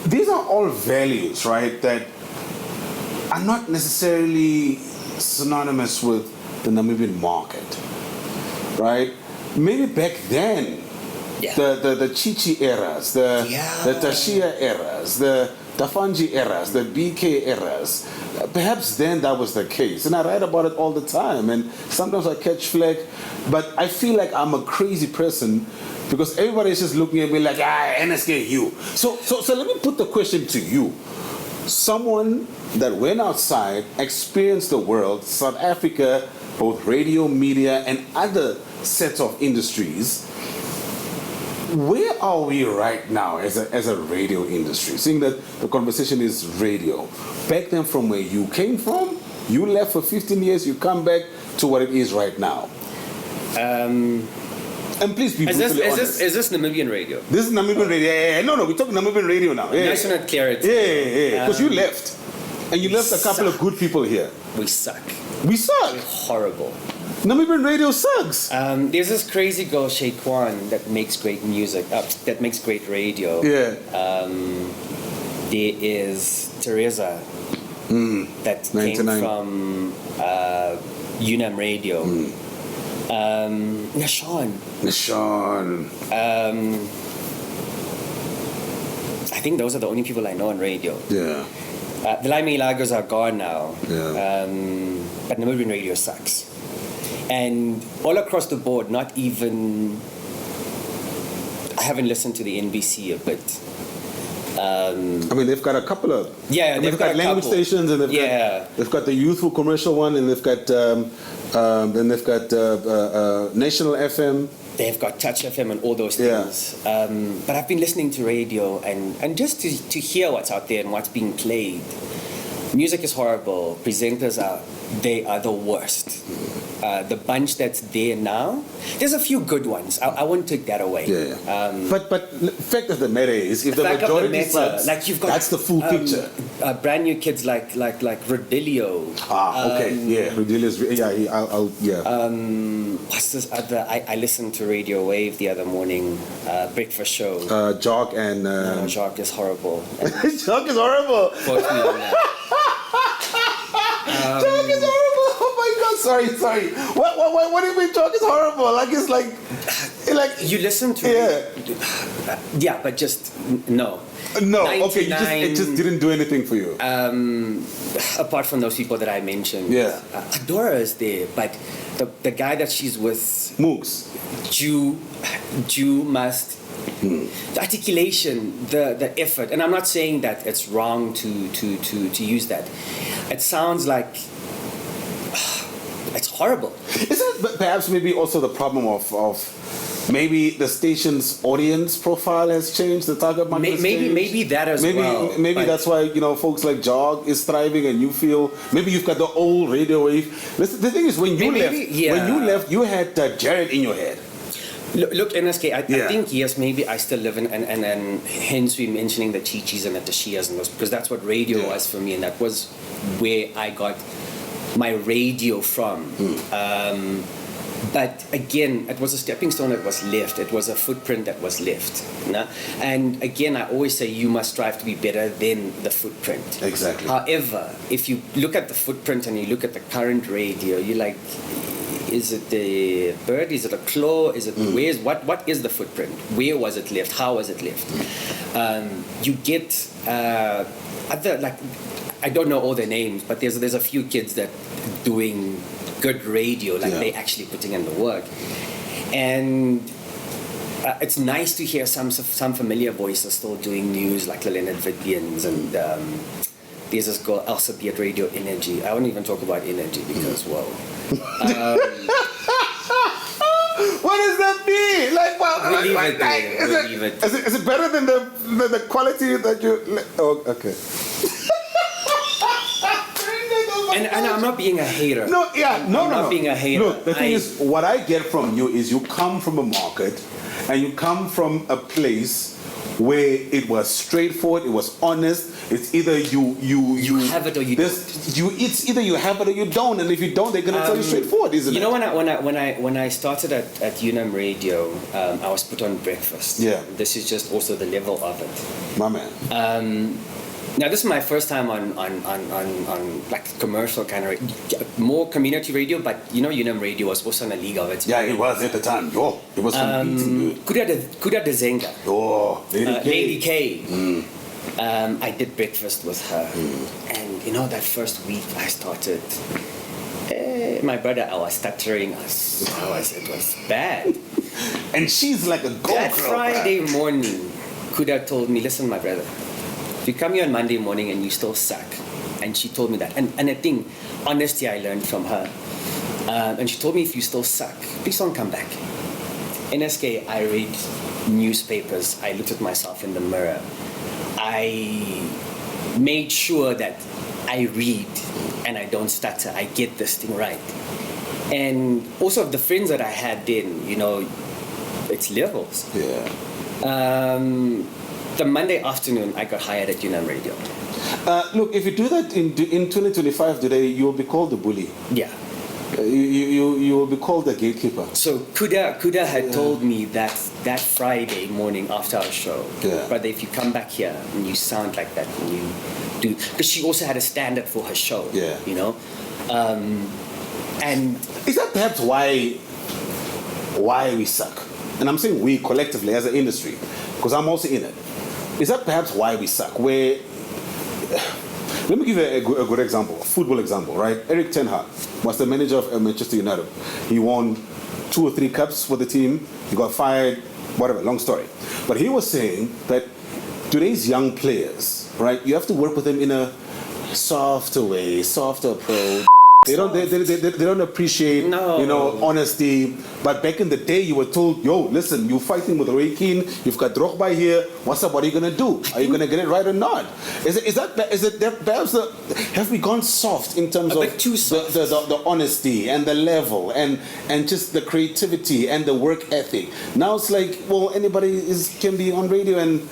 B: these are all values, right, that are not necessarily synonymous with the Namibian market, right? Maybe back then, the Chichi eras, the Tashia eras, the Tafanji eras, the BK eras, perhaps then that was the case. And I write about it all the time, and sometimes I catch flack, but I feel like I'm a crazy person Because everybody's just looking at me like, NSK, you. So let me put the question to you. Someone that went outside, experienced the world, South Africa, both radio, media, and other sets of industries. Where are we right now as a radio industry? Seeing that the conversation is radio. Back then, from where you came from, you left for 15 years, you come back to what it is right now. And please be brutally honest.
C: Is this Namibian radio?
B: This is Namibian radio. Yeah. No, we're talking Namibian radio now. Yeah.
C: Nice and clarity.
B: Yeah. Because you left. And you left a couple of good people here.
C: We suck.
B: We suck.
C: We're horrible.
B: Namibian radio sucks.
C: There's this crazy girl, Shaquan, that makes great music, that makes great radio.
B: Yeah.
C: There is Teresa, that
B: 99.
C: came from UNAM Radio. Nashawn. I think those are the only people I know on radio.
B: Yeah.
C: The Laimi Lagos are gone now.
B: Yeah.
C: But Namibian radio sucks. And all across the board, not even... I haven't listened to the NBC a bit.
B: I mean, they've got a couple of...
C: Yeah,
B: they've got language stations, and they've got the youthful commercial one, and they've got... then they've got National FM.
C: They've got Touch FM and all those things. But I've been listening to radio and just to hear what's out there and what's being played. Music is horrible. Presenters are the worst. The bunch that's there now, there's a few good ones. I won't take that away.
B: But the fact of the matter is, if the majority sucks,
C: like you've got,
B: that's the full picture.
C: Brand new kids like Rodilio.
B: Rodilio's
C: what's this other? I listened to Radio Wave the other morning, breakfast show.
B: Jock and
C: no, Jock is horrible.
B: Jock is horrible.
C: Quote me on that.
B: Jock is horrible. Oh my God! Sorry. What do you mean? Jock is horrible? Like it's like
C: you listen to it. But just no.
B: No,
C: 99,
B: okay, it just didn't do anything for you.
C: Apart from those people that I mentioned.
B: Yeah.
C: Adora is there, but the guy that she's with,
B: Mooks.
C: Jew must. The articulation, the effort, and I'm not saying that it's wrong to use that. It sounds like it's horrible.
B: Isn't it perhaps maybe also the problem of maybe the station's audience profile has changed, the target market has changed?
C: Maybe that as well.
B: Maybe that's why, folks like Jog is thriving and you feel, maybe you've got the old radio wave. Listen, the thing is, when you left, you had Jared in your head.
C: Look, NSK, I think, yes, maybe I still live in, and hence we're mentioning the Chichis and the Tashias and those, because that's what radio was for me, and that was where I got my radio from. But again, it was a stepping stone that was left. It was a footprint that was left. And again, I always say you must strive to be better than the footprint.
B: Exactly.
C: However, if you look at the footprint and you look at the current radio, you're like, is it the bird? Is it a claw? Is it what is the footprint? Where was it left? How was it left? You get other, like, I don't know all their names, but there's a few kids that doing good radio, like they actually putting in the work, and it's nice to hear some familiar voices still doing news, like the Leonard Vidians, and there's this girl Elsa B at Radio Energy. I won't even talk about Energy because whoa.
B: What does that mean? Like, well,
C: leave it.
B: Is it better than the quality that you? Oh, okay.
C: And I'm not being a hater.
B: No, I'm not
C: being a hater.
B: Look, the thing is, what I get from you is you come from a market, and you come from a place where it was straightforward, it was honest. It's either you
C: have it or you don't.
B: It's either you have it or you don't, and if you don't, they're gonna tell you straightforward, isn't it?
C: You know, when I started at UNAM Radio, I was put on breakfast.
B: Yeah.
C: This is just also the level of it.
B: My man.
C: Now this is my first time on like commercial kind of more community radio, but UNAM Radio was also in a league of its own.
B: Yeah, it was at the time. It was competing good.
C: Kuda Dezenga.
B: Oh,
C: Lady K. I did breakfast with her, and that first week I started. My brother, I was stuttering. It was bad.
A: And she's like a go
C: That
A: girl.
C: Friday morning, Kuda told me, listen, my brother, if you come here on Monday morning and you still suck. And she told me that. And I think, honesty I learned from her. And she told me, if you still suck, please don't come back. NSK, I read newspapers. I looked at myself in the mirror. I made sure that I read and I don't stutter. I get this thing right. And also the friends that I had then, you know, it's levels.
A: Yeah.
C: The Monday afternoon, I got hired at Union Radio.
A: Look, if you do that in 2025 today, you will be called a bully.
C: Yeah.
A: You will be called a gatekeeper.
C: So Kuda had told me that Friday morning after our show, brother, if you come back here and you sound like that and you do, because she also had a standard for her show, you know, and
A: is that perhaps why we suck? And I'm saying we collectively as an industry, because I'm also in it. Is that perhaps why we suck? Where let me give you a good example, a football example, right? Erik ten Hag was the manager of Manchester United. He won 2 or 3 cups for the team. He got fired, whatever, long story. But he was saying that today's young players, right, you have to work with them in a softer way, softer approach. They don't appreciate, you know, honesty. But back in the day, you were told, yo, listen, you're fighting with Roy Keane. You've got Drogba here. What's up? What are you gonna do? Are you gonna get it right or not? Is it perhaps have we gone soft in terms of the honesty and the level and just the creativity and the work ethic? Now it's like, well, anybody can be on radio and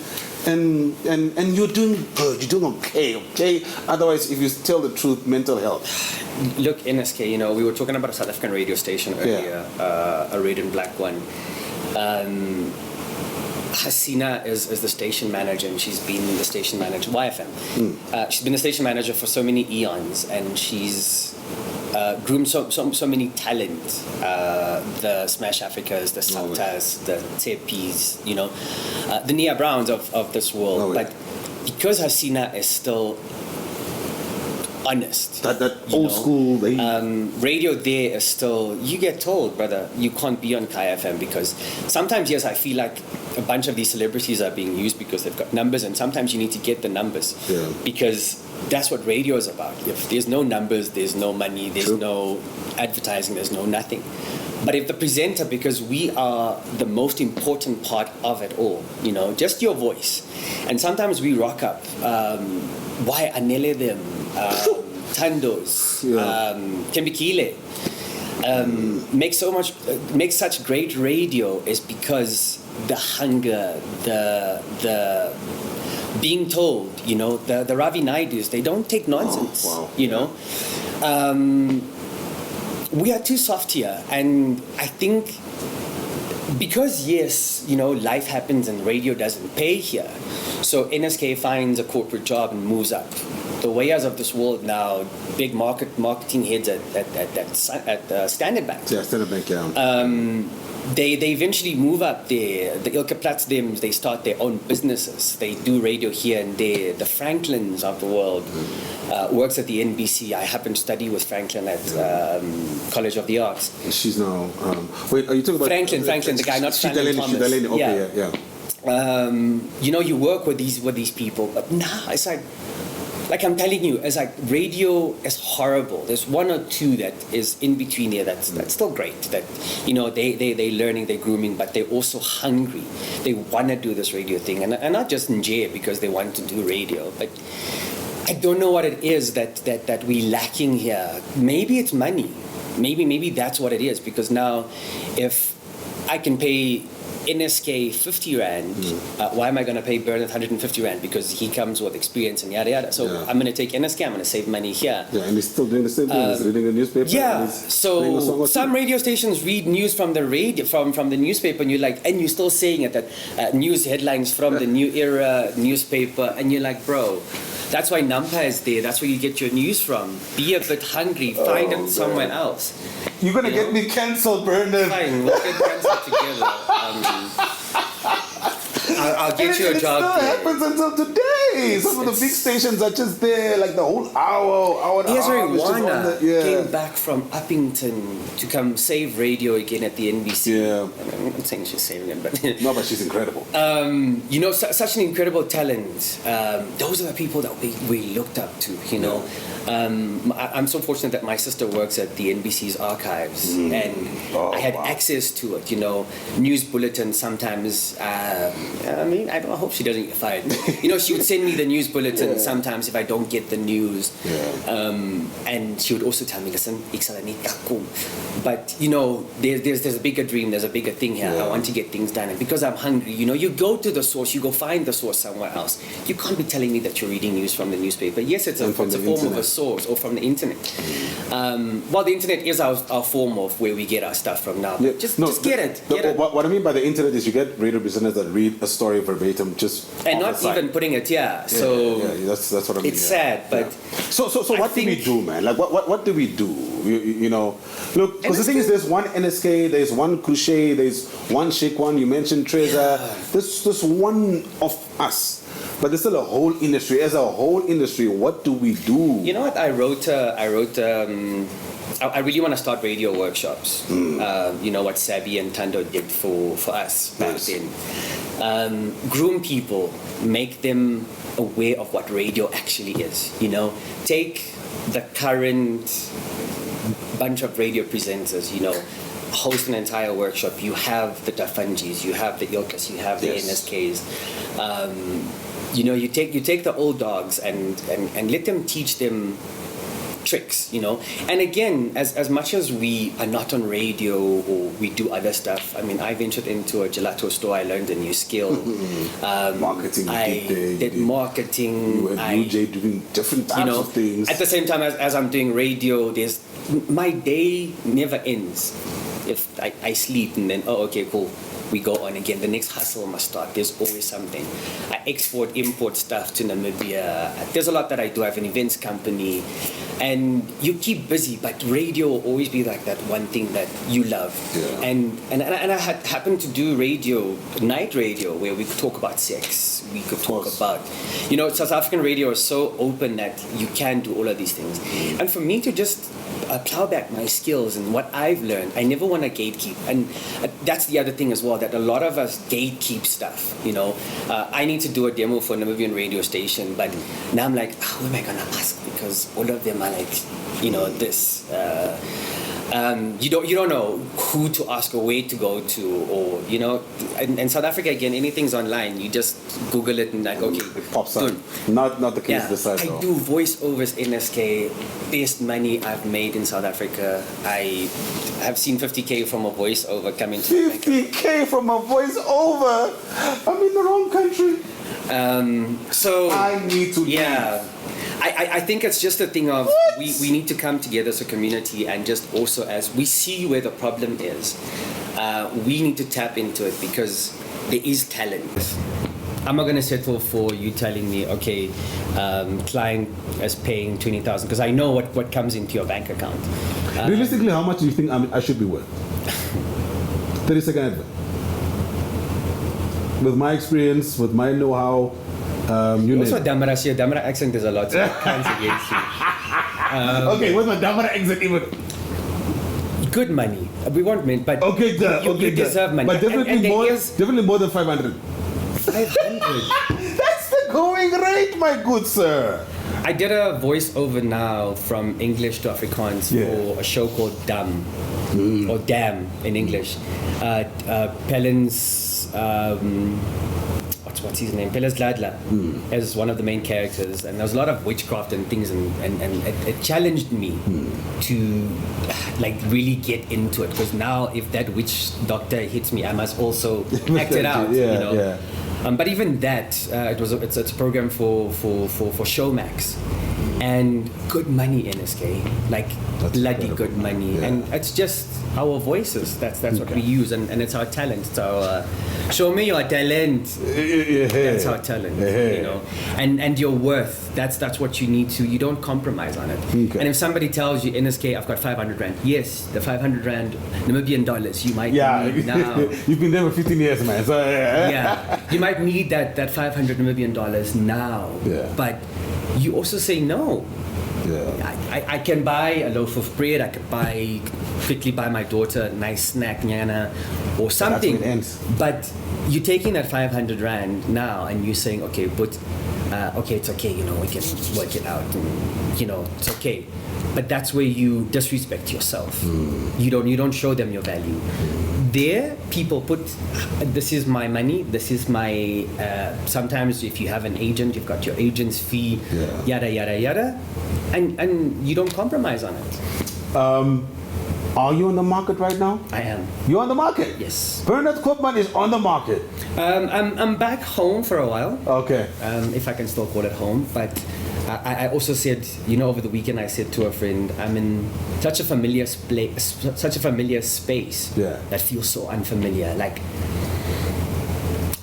A: you're doing good, you're doing okay. Otherwise, if you tell the truth, mental health.
C: Look, NSK, you know, we were talking about a South African radio station earlier, a red and black one. Hasina is the station manager, and she's been the station manager, YFM. She's been the station manager for so many eons, and she's groomed so many talent. The Smash Africas, the Santas, the Tepis, you know, the Nia Browns of this world. But because Hasina is still honest,
A: that old school
C: radio there is still, you get told, brother, you can't be on Kai FM, because sometimes, yes, I feel like a bunch of these celebrities are being used because they've got numbers, and sometimes you need to get the numbers, because that's what radio is about. If there's no numbers, there's no money, there's no advertising, there's no nothing. But if the presenter, because we are the most important part of it all, you know, just your voice. And sometimes we rock up, why Anele them, Tandos, Kembikile, make such great radio is because the hunger, the being told, you know, the Ravi Naidus, they don't take nonsense, you know. We are too soft here, and I think because, yes, you know, life happens and radio doesn't pay here, so NSK finds a corporate job and moves up. The Wayas of this world now, big marketing heads at Standard Bank.
A: Yeah, Standard Bank, yeah.
C: They eventually move up there. The Ilke Platsdems, they start their own businesses. They do radio here and there. The Franklins of the world works at the NBC. I happen to study with Franklin at College of the Arts.
A: She's now... wait, are you talking about...
C: Franklin, the guy, not Franklin Thomas.
A: Okay, yeah.
C: You know, you work with these people, but now it's like I'm telling you, it's like radio is horrible. There's 1 or 2 that is in between there that's still great. That, you know, they're learning, they're grooming, but they're also hungry. They want to do this radio thing, and not just in jail because they want to do radio. But I don't know what it is that we're lacking here. Maybe it's money. Maybe that's what it is. Because now, if I can pay NSK 50 Rand, why am I going to pay Berneth 150 Rand? Because he comes with experience and yada yada. So I'm going to take NSK, I'm going to save money here.
A: Yeah, and he's still doing the same thing. He's reading the newspaper.
C: Yeah, so some radio stations read news from the radio, from the newspaper, and you're still saying it, that news headlines from the New Era newspaper, and you're like, bro, that's why Nampa is there. That's where you get your news from. Be a bit hungry. Find it somewhere else.
A: You're going to get me cancelled, Berneth.
C: Fine, we'll get cancelled together. I'll get you a
B: and
C: job.
B: It still happens until today. Some of the big stations are just there, like the whole hour and a half.
C: Rwanda came back from Uppington to come save radio again at the NBC.
B: Yeah.
C: I'm not saying she's saving it, but
B: no, but she's incredible.
C: You know, such an incredible talent. Those are the people that we looked up to. You know, I'm so fortunate that my sister works at the NBC's archives, and I had access to it. You know, news bulletins sometimes. I mean, I hope she doesn't get fired. You know, she would send me the news bulletin sometimes if I don't get the news. And she would also tell me, listen, ik sal nie kom. But you know, there's a bigger dream, there's a bigger thing here. I want to get things done, and because I'm hungry, you know, you go to the source, you go find the source somewhere else. You can't be telling me that you're reading news from the newspaper. Yes, it's a form of a source, or from the internet. Well, the internet is our form of where we get our stuff from now. Just get it.
B: What I mean by the internet is you get radio presenters that read a story verbatim, just
C: and not even putting it. So
B: that's what I mean.
C: It's sad, but
B: so what do we do, man? Like what do we do? You know, look, because the thing is, there's one NSK, there's one Crochet, there's one Shake One. You mentioned Trezor. There's one of us. But there's still a whole industry. As a whole industry, what do we do?
C: You know what? I wrote. I really want to start radio workshops. You know what Sabi and Tando did for us back then. Groom people, make them aware of what radio actually is. You know, take the current bunch of radio presenters. You know, host an entire workshop. You have the Dafangis, you have the Ilkas, you have the NSKs. You know, you take the old dogs and let them teach them tricks, you know. And again, as much as we are not on radio or we do other stuff, I mean, I ventured into a gelato store, I learned a new skill.
B: Marketing.
C: I did marketing.
B: You were UJ doing different types of things.
C: At the same time as I'm doing radio, my day never ends. If I sleep and then, okay, cool, we go on again. The next hustle must start. There's always something. I export, import stuff to Namibia. There's a lot that I do. I have an events company. And you keep busy, but radio will always be like that one thing that you love. Yeah. And I had happened to do radio, night radio, where we could talk about sex. We could talk about, you know, South African radio is so open that you can do all of these things. And for me to just plow back my skills and what I've learned, I never want to gatekeep. And that's the other thing as well, that a lot of us gatekeep stuff, you know. I need to do a demo for a Namibian radio station, but now I'm like, who am I going to ask? Because all of them are like, you know, this. You don't know who to ask or where to go to, or you know. And South Africa again, anything's online. You just Google it and like, okay,
B: it pops up. Not the case this side.
C: I do voiceovers NSK. Best money I've made in South Africa. I have seen 50K from a voiceover coming to
B: 50K from a voiceover. I'm in the wrong country.
C: So
B: I need to.
C: Yeah. I think it's just a thing of we need to come together as a community, and just also as we see where the problem is, we need to tap into it because there is talent. I'm not going to settle for you telling me, okay, client is paying 20,000 because I know what comes into your bank account.
B: Realistically, how much do you think I should be worth? 30-second advert. With my experience, with my know-how,
C: also Damara accent is a lot, so counts against you.
B: Okay, what's my Damara accent even?
C: Good money. We want men, but
B: you
C: deserve money.
B: But definitely more than 500.
C: 500?
B: That's the going rate, my good sir.
C: I did a voiceover now from English to Afrikaans for a show called Dam, or Dam in English. Pellen's... what's his name? Peles Ladla as one of the main characters, and there was a lot of witchcraft and things, and it challenged me to like really get into it, because now if that witch doctor hits me, I must also act it out, you know. Yeah. But even that, it's a program for Showmax, and good money NSK, like that's bloody incredible. Good money, and it's just our voices. That's what we use, and it's our talent. So show me your talent. That's our talent, you know, and your worth. That's what you need to. You don't compromise on it. Okay. And if somebody tells you NSK, I've got 500 rand. Yes, the 500 rand Namibian dollars. You might need now.
B: You've been there for 15 years, man. So
C: you might might need that $500 million now, but you also say no. I can buy a loaf of bread. I could quickly buy my daughter a nice snack, nyana, or something.
A: That's where it ends.
C: But you're taking that 500 rand now, and you're saying, okay, but okay, it's okay. You know, we can work it out. And, you know, it's okay. But that's where you disrespect yourself. You don't show them your value. There, people put, this is my money, this is my, sometimes if you have an agent, you've got your agent's fee, yada, yada, yada, and you don't compromise on it.
A: Are you on the market right now?
C: I am.
A: You're on the market?
C: Yes.
A: Berneth Koopman is on the market.
C: I'm back home for a while.
A: Okay.
C: If I can still call it home, but I also said, you know, over the weekend I said to a friend, I'm in such a familiar space that feels so unfamiliar. Like,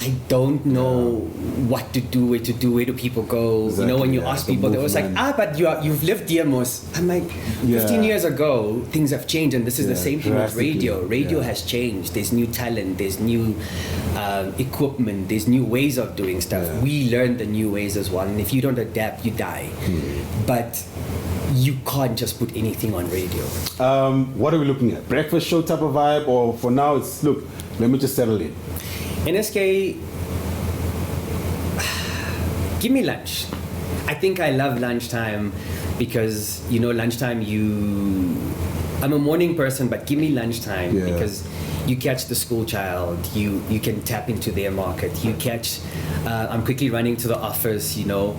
C: I don't know what to do, where do people go. Exactly, you know, when you ask people, they're always like, but you've lived here most. I'm like, 15 years ago, things have changed, and this is the same thing with radio. Radio has changed. There's new talent, there's new equipment, there's new ways of doing stuff. We learn the new ways as well, and if you don't adapt, you die. But you can't just put anything on radio.
A: What are we looking at? Breakfast show type of vibe, or for now it's, look, let me just settle in.
C: NSK, give me lunch. I think I love lunchtime because, you know, lunchtime I'm a morning person, but give me lunchtime because you catch the school child, you can tap into their market, you catch, I'm quickly running to the office, you know,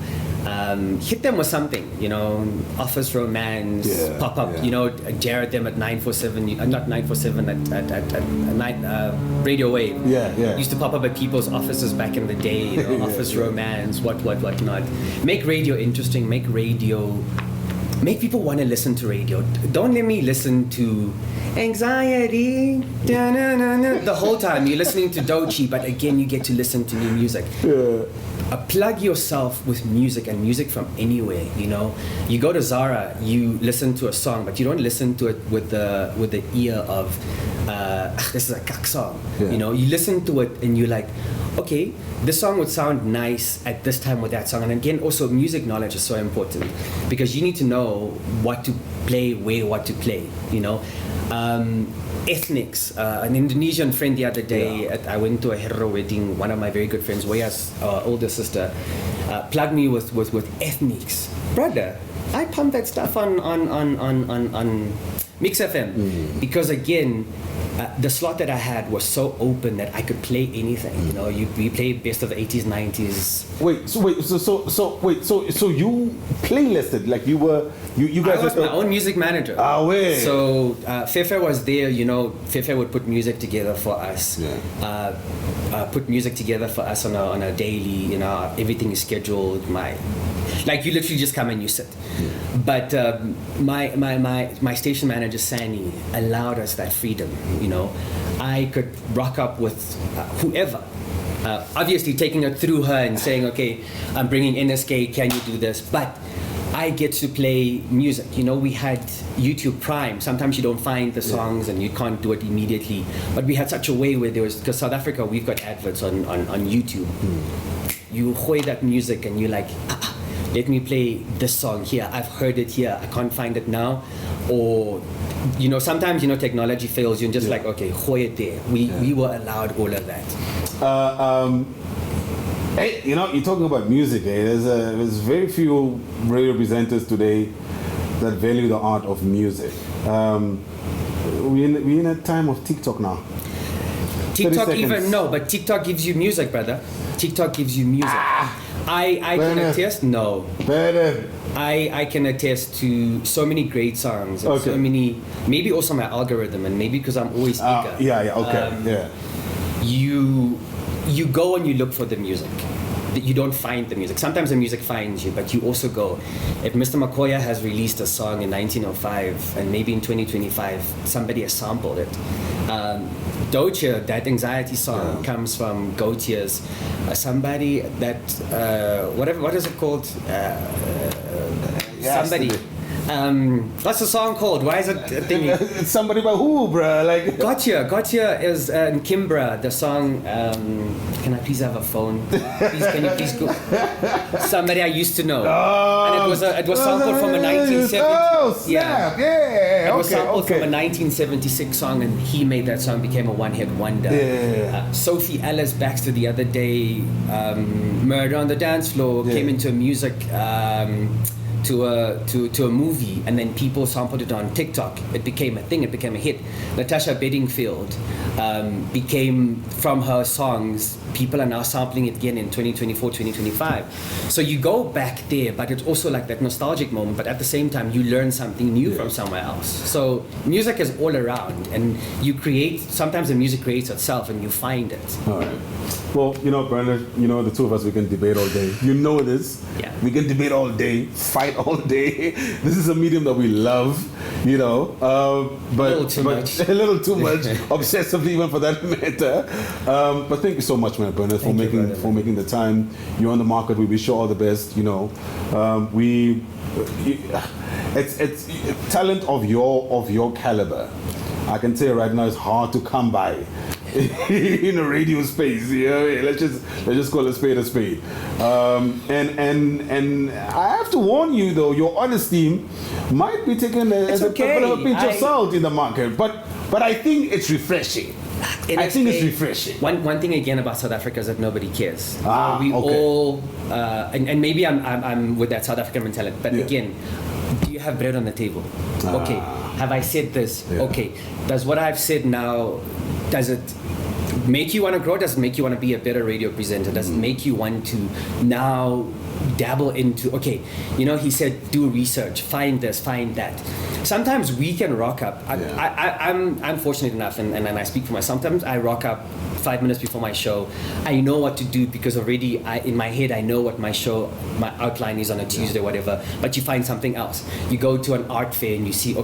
C: hit them with something, you know, office romance, pop up, you know, Jared them at 947, not 947, at Radio Wave. Used to pop up at people's offices back in the day, you know, office romance, what not. Make radio interesting, make people want to listen to radio. Don't let me listen to anxiety the whole time. You're listening to Doechii, but again, you get to listen to new music. Plug yourself with music, and music from anywhere. You know, you go to Zara, you listen to a song, but you don't listen to it with the ear of this is a kak song. You know, you listen to it and you're like, okay, this song would sound nice at this time with that song. And again, also music knowledge is so important because you need to know what to play, where, what to play. You know. Ethnics. An Indonesian friend the other day, I went to a hetero wedding. One of my very good friends, Waya's older sister, plugged me with ethnics. Brother, I pump that stuff on Mix FM because again, the slot that I had was so open that I could play anything. You know, we play best of the 80s, 90s. So you playlisted, like you guys. I was my own music manager. So Fefe was there. You know, Fefe would put music together for us. Put music together for us on a daily. You know, everything is scheduled. Like you literally just come and you sit. But my station manager Sani allowed us that freedom. You know, I could rock up with whoever. Obviously taking it through her and saying, okay, I'm bringing NSK, can you do this? But I get to play music. You know, we had YouTube Prime. Sometimes you don't find the songs and you can't do it immediately. But we had such a way where because South Africa, we've got adverts on YouTube. You hoy that music and you're like, let me play this song here. I've heard it here. I can't find it now. Or, you know, sometimes, you know, technology fails you and just like, okay, hoy it there. We were allowed all of that.
A: Hey, you know, you're talking about music. There's very few radio presenters today that value the art of music. We're in a time of TikTok now.
C: TikTok but TikTok gives you music, brother. TikTok gives you music. I can attest. No. I can attest to so many great songs and so many. Maybe also my algorithm, and maybe because I'm always eager. You go and you look for the music. You don't find the music. Sometimes the music finds you, but you also go. If Mr. Makoya has released a song in 1905 and maybe in 2025 somebody has sampled it. Doechii, that anxiety song comes from Gautier's. Somebody that what is it called? Somebody. What's the song called? Why is it thingy?
A: It's somebody by who, bruh? Like
C: Gotcha is in Kimbra. The song. Can I please have a phone? Please, can you please go? Somebody I used to know. And it was sampled from a 1970.
A: Oh, snap! Yeah.
C: It was sampled from a 1976 song, and he made that song, became a one-hit wonder.
A: Yeah.
C: Sophie Ellis Baxter the other day, Murder on the Dance Floor, came into music. To a movie, and then people sampled it on TikTok. It became a thing. It became a hit. Natasha Bedingfield became, from her songs, people are now sampling it again in 2024, 2025. So you go back there, but it's also like that nostalgic moment, but at the same time you learn something new from somewhere else. So music is all around, and you create, sometimes the music creates itself and you find it.
A: All right. Well, Berneth, the two of us, we can debate all day. You know this.
C: Yeah.
A: We can debate all day, fight all day. This is a medium that we love, but a little too much, obsessively even for that matter. But thank you so much, man, Berneth, for making the time. You're on the market. We wish you all the best. It's talent of your caliber. I can tell you right now, it's hard to come by. In a radio space, let's just call a spade a spade. And I have to warn you though, your honesty might be taken as a bit of a pinch of salt in the market, but I think it's refreshing. It's refreshing.
C: One thing again about South Africa is that nobody cares. We
A: okay.
C: all, and maybe I'm with that South African mentality, but again, do you have bread on the table? Okay. Have I said this?
A: Yeah.
C: Okay. Does what I've said now, does it make you want to grow? Does it make you want to be a better radio presenter? Does it make you want to now dabble into, he said do research, find this, find that. Sometimes we can rock up. I'm fortunate enough, and I speak for myself. Sometimes I rock up 5 minutes before my show. I know what to do because already in my head I know what my outline is on a Tuesday, whatever. But you find something else. You go to an art fair and you see,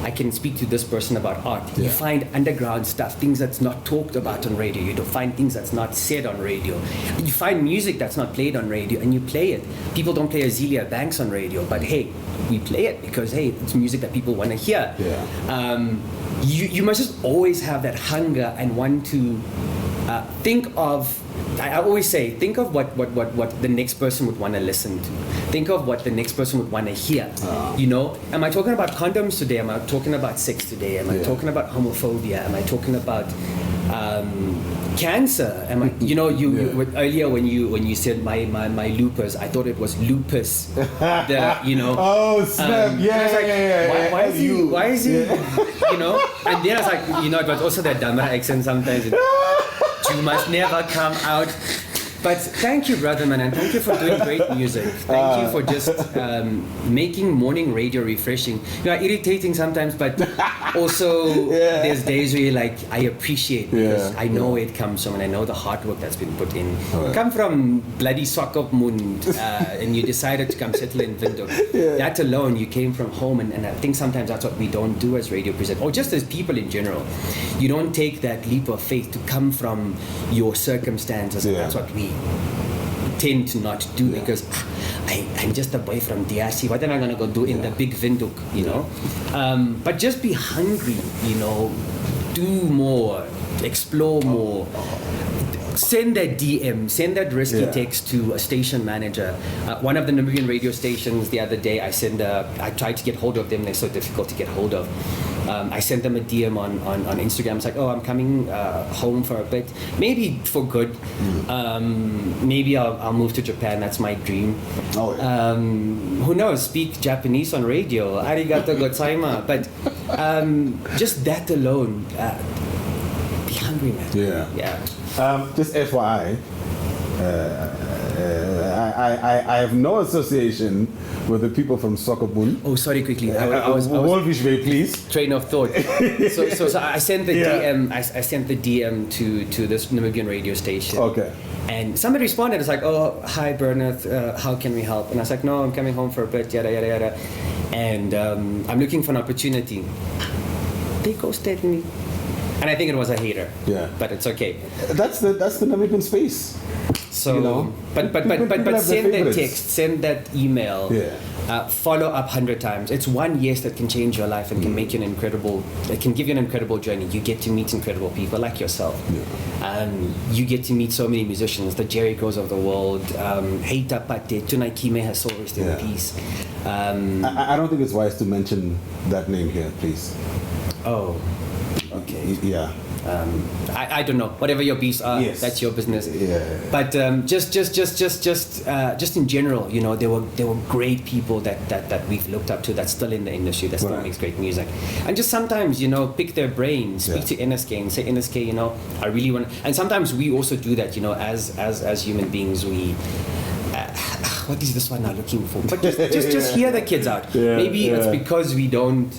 C: I can speak to this person about art. You find underground stuff, things that's not talked about on radio. You find things that's not said on radio. You find music that's not played on radio, and you play it. People don't play Azealia Banks on radio, but hey, we play it because it's music that people want to hear. You must just always have that hunger and want to think of. I always say, think of what the next person would want to listen to. Think of what the next person would want to hear. Am I talking about condoms today? Am I talking about sex today? Am I talking about homophobia? Am I talking about cancer? Am I? Earlier when you said my lupus, I thought it was lupus.
A: Oh snap!
C: Why is he? And then I was like, it was also that Damara accent sometimes. You must never come out. But thank you, brother man, and thank you for doing great music. Thank you for just making morning radio refreshing. Irritating sometimes, but also there's days where you're like, I appreciate because I know where it comes from and I know the hard work that's been put in. You come from bloody Swakopmund and you decided to come settle in Windhoek. That alone, you came from home, and I think sometimes that's what we don't do as radio presenters, or just as people in general. You don't take that leap of faith to come from your circumstances, and that's what we tend to not do because I'm just a boy from DRC. What am I going to go do in the big Windhoek, But just be hungry, do more, explore more. Send that DM, send that risky text to a station manager. One of the Namibian radio stations the other day, I tried to get hold of them. They're so difficult to get hold of. I sent them a DM on Instagram. It's like, I'm coming home for a bit, maybe for good. Maybe I'll move to Japan. That's my dream. Who knows? Speak Japanese on radio. Arigato gozaimasu. But just that alone, be hungry, man.
A: Just FYI, I have no association with the people from Sokobun.
C: Oh, sorry, quickly. I was
A: Wolfish Bay, please.
C: Train of thought. So I sent the DM. I sent the DM to this Namibian radio station.
A: Okay.
C: And somebody responded. It's like, oh, hi, Berneth. How can we help? And I was like, no, I'm coming home for a bit. Yada yada yada. And I'm looking for an opportunity. They ghosted me. And I think it was a hater.
A: Yeah.
C: But it's okay.
A: That's the Namibian space.
C: So,
A: you know,
C: but
A: people
C: send
A: have their
C: that
A: favorites.
C: text, send that email, follow up 100 times. It's one yes that can change your life and can make you an incredible. It can give you an incredible journey. You get to meet incredible people like yourself. You get to meet so many musicians, the Jerichos of the world. Heita Pate, Tunai Kime has soul rest in peace.
A: I don't think it's wise to mention that name here, please.
C: Oh, okay.
A: Yeah.
C: I don't know. Whatever your beefs are, that's your business.
A: Yeah.
C: But just in general, you know, there were great people that we've looked up to that's still in the industry, that still makes great music. And just sometimes, you know, pick their brains, speak to NSK and say, NSK, you know, I really want. And sometimes we also do that, you know, as human beings, we. What is this one now looking for? But just hear the kids out. Maybe it's because we don't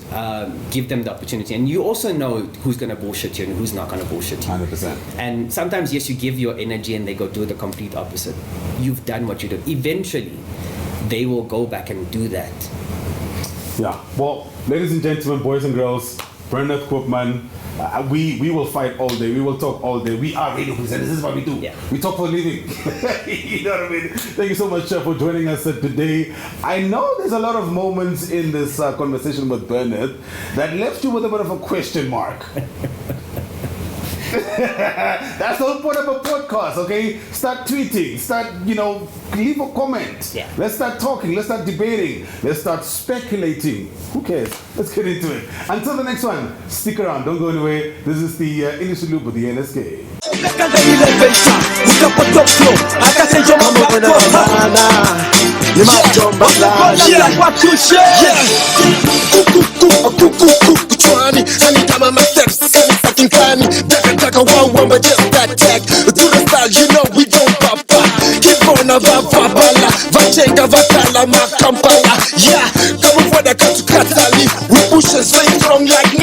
C: give them the opportunity. And you also know who's going to bullshit you and who's not going to bullshit you.
A: 100%. And
C: sometimes, yes, you give your energy and they go do the complete opposite. You've done what you do. Eventually, they will go back and do that.
A: Yeah. Well, ladies and gentlemen, boys and girls, Berneth Koopman, we will fight all day. We will talk all day. We are radio presenters. This is what we do.
C: Yeah.
A: We talk for a living. You know what I mean? Thank you so much for joining us today. I know there's a lot of moments in this conversation with Berneth that left you with a bit of a question mark. That's the whole point of a podcast, okay? Start tweeting, leave a comment.
C: Yeah.
A: Let's start talking, let's start debating, let's start speculating. Who cares? Let's get into it. Until the next one, stick around, don't go anywhere. This is the Industry Loop with the NSK.
D: Taka wamba just that tag to the style, you know we don't papa. Keep on a vabala, vachenga vatala makampala. Yeah, come for the katukatali. We push and stay strong like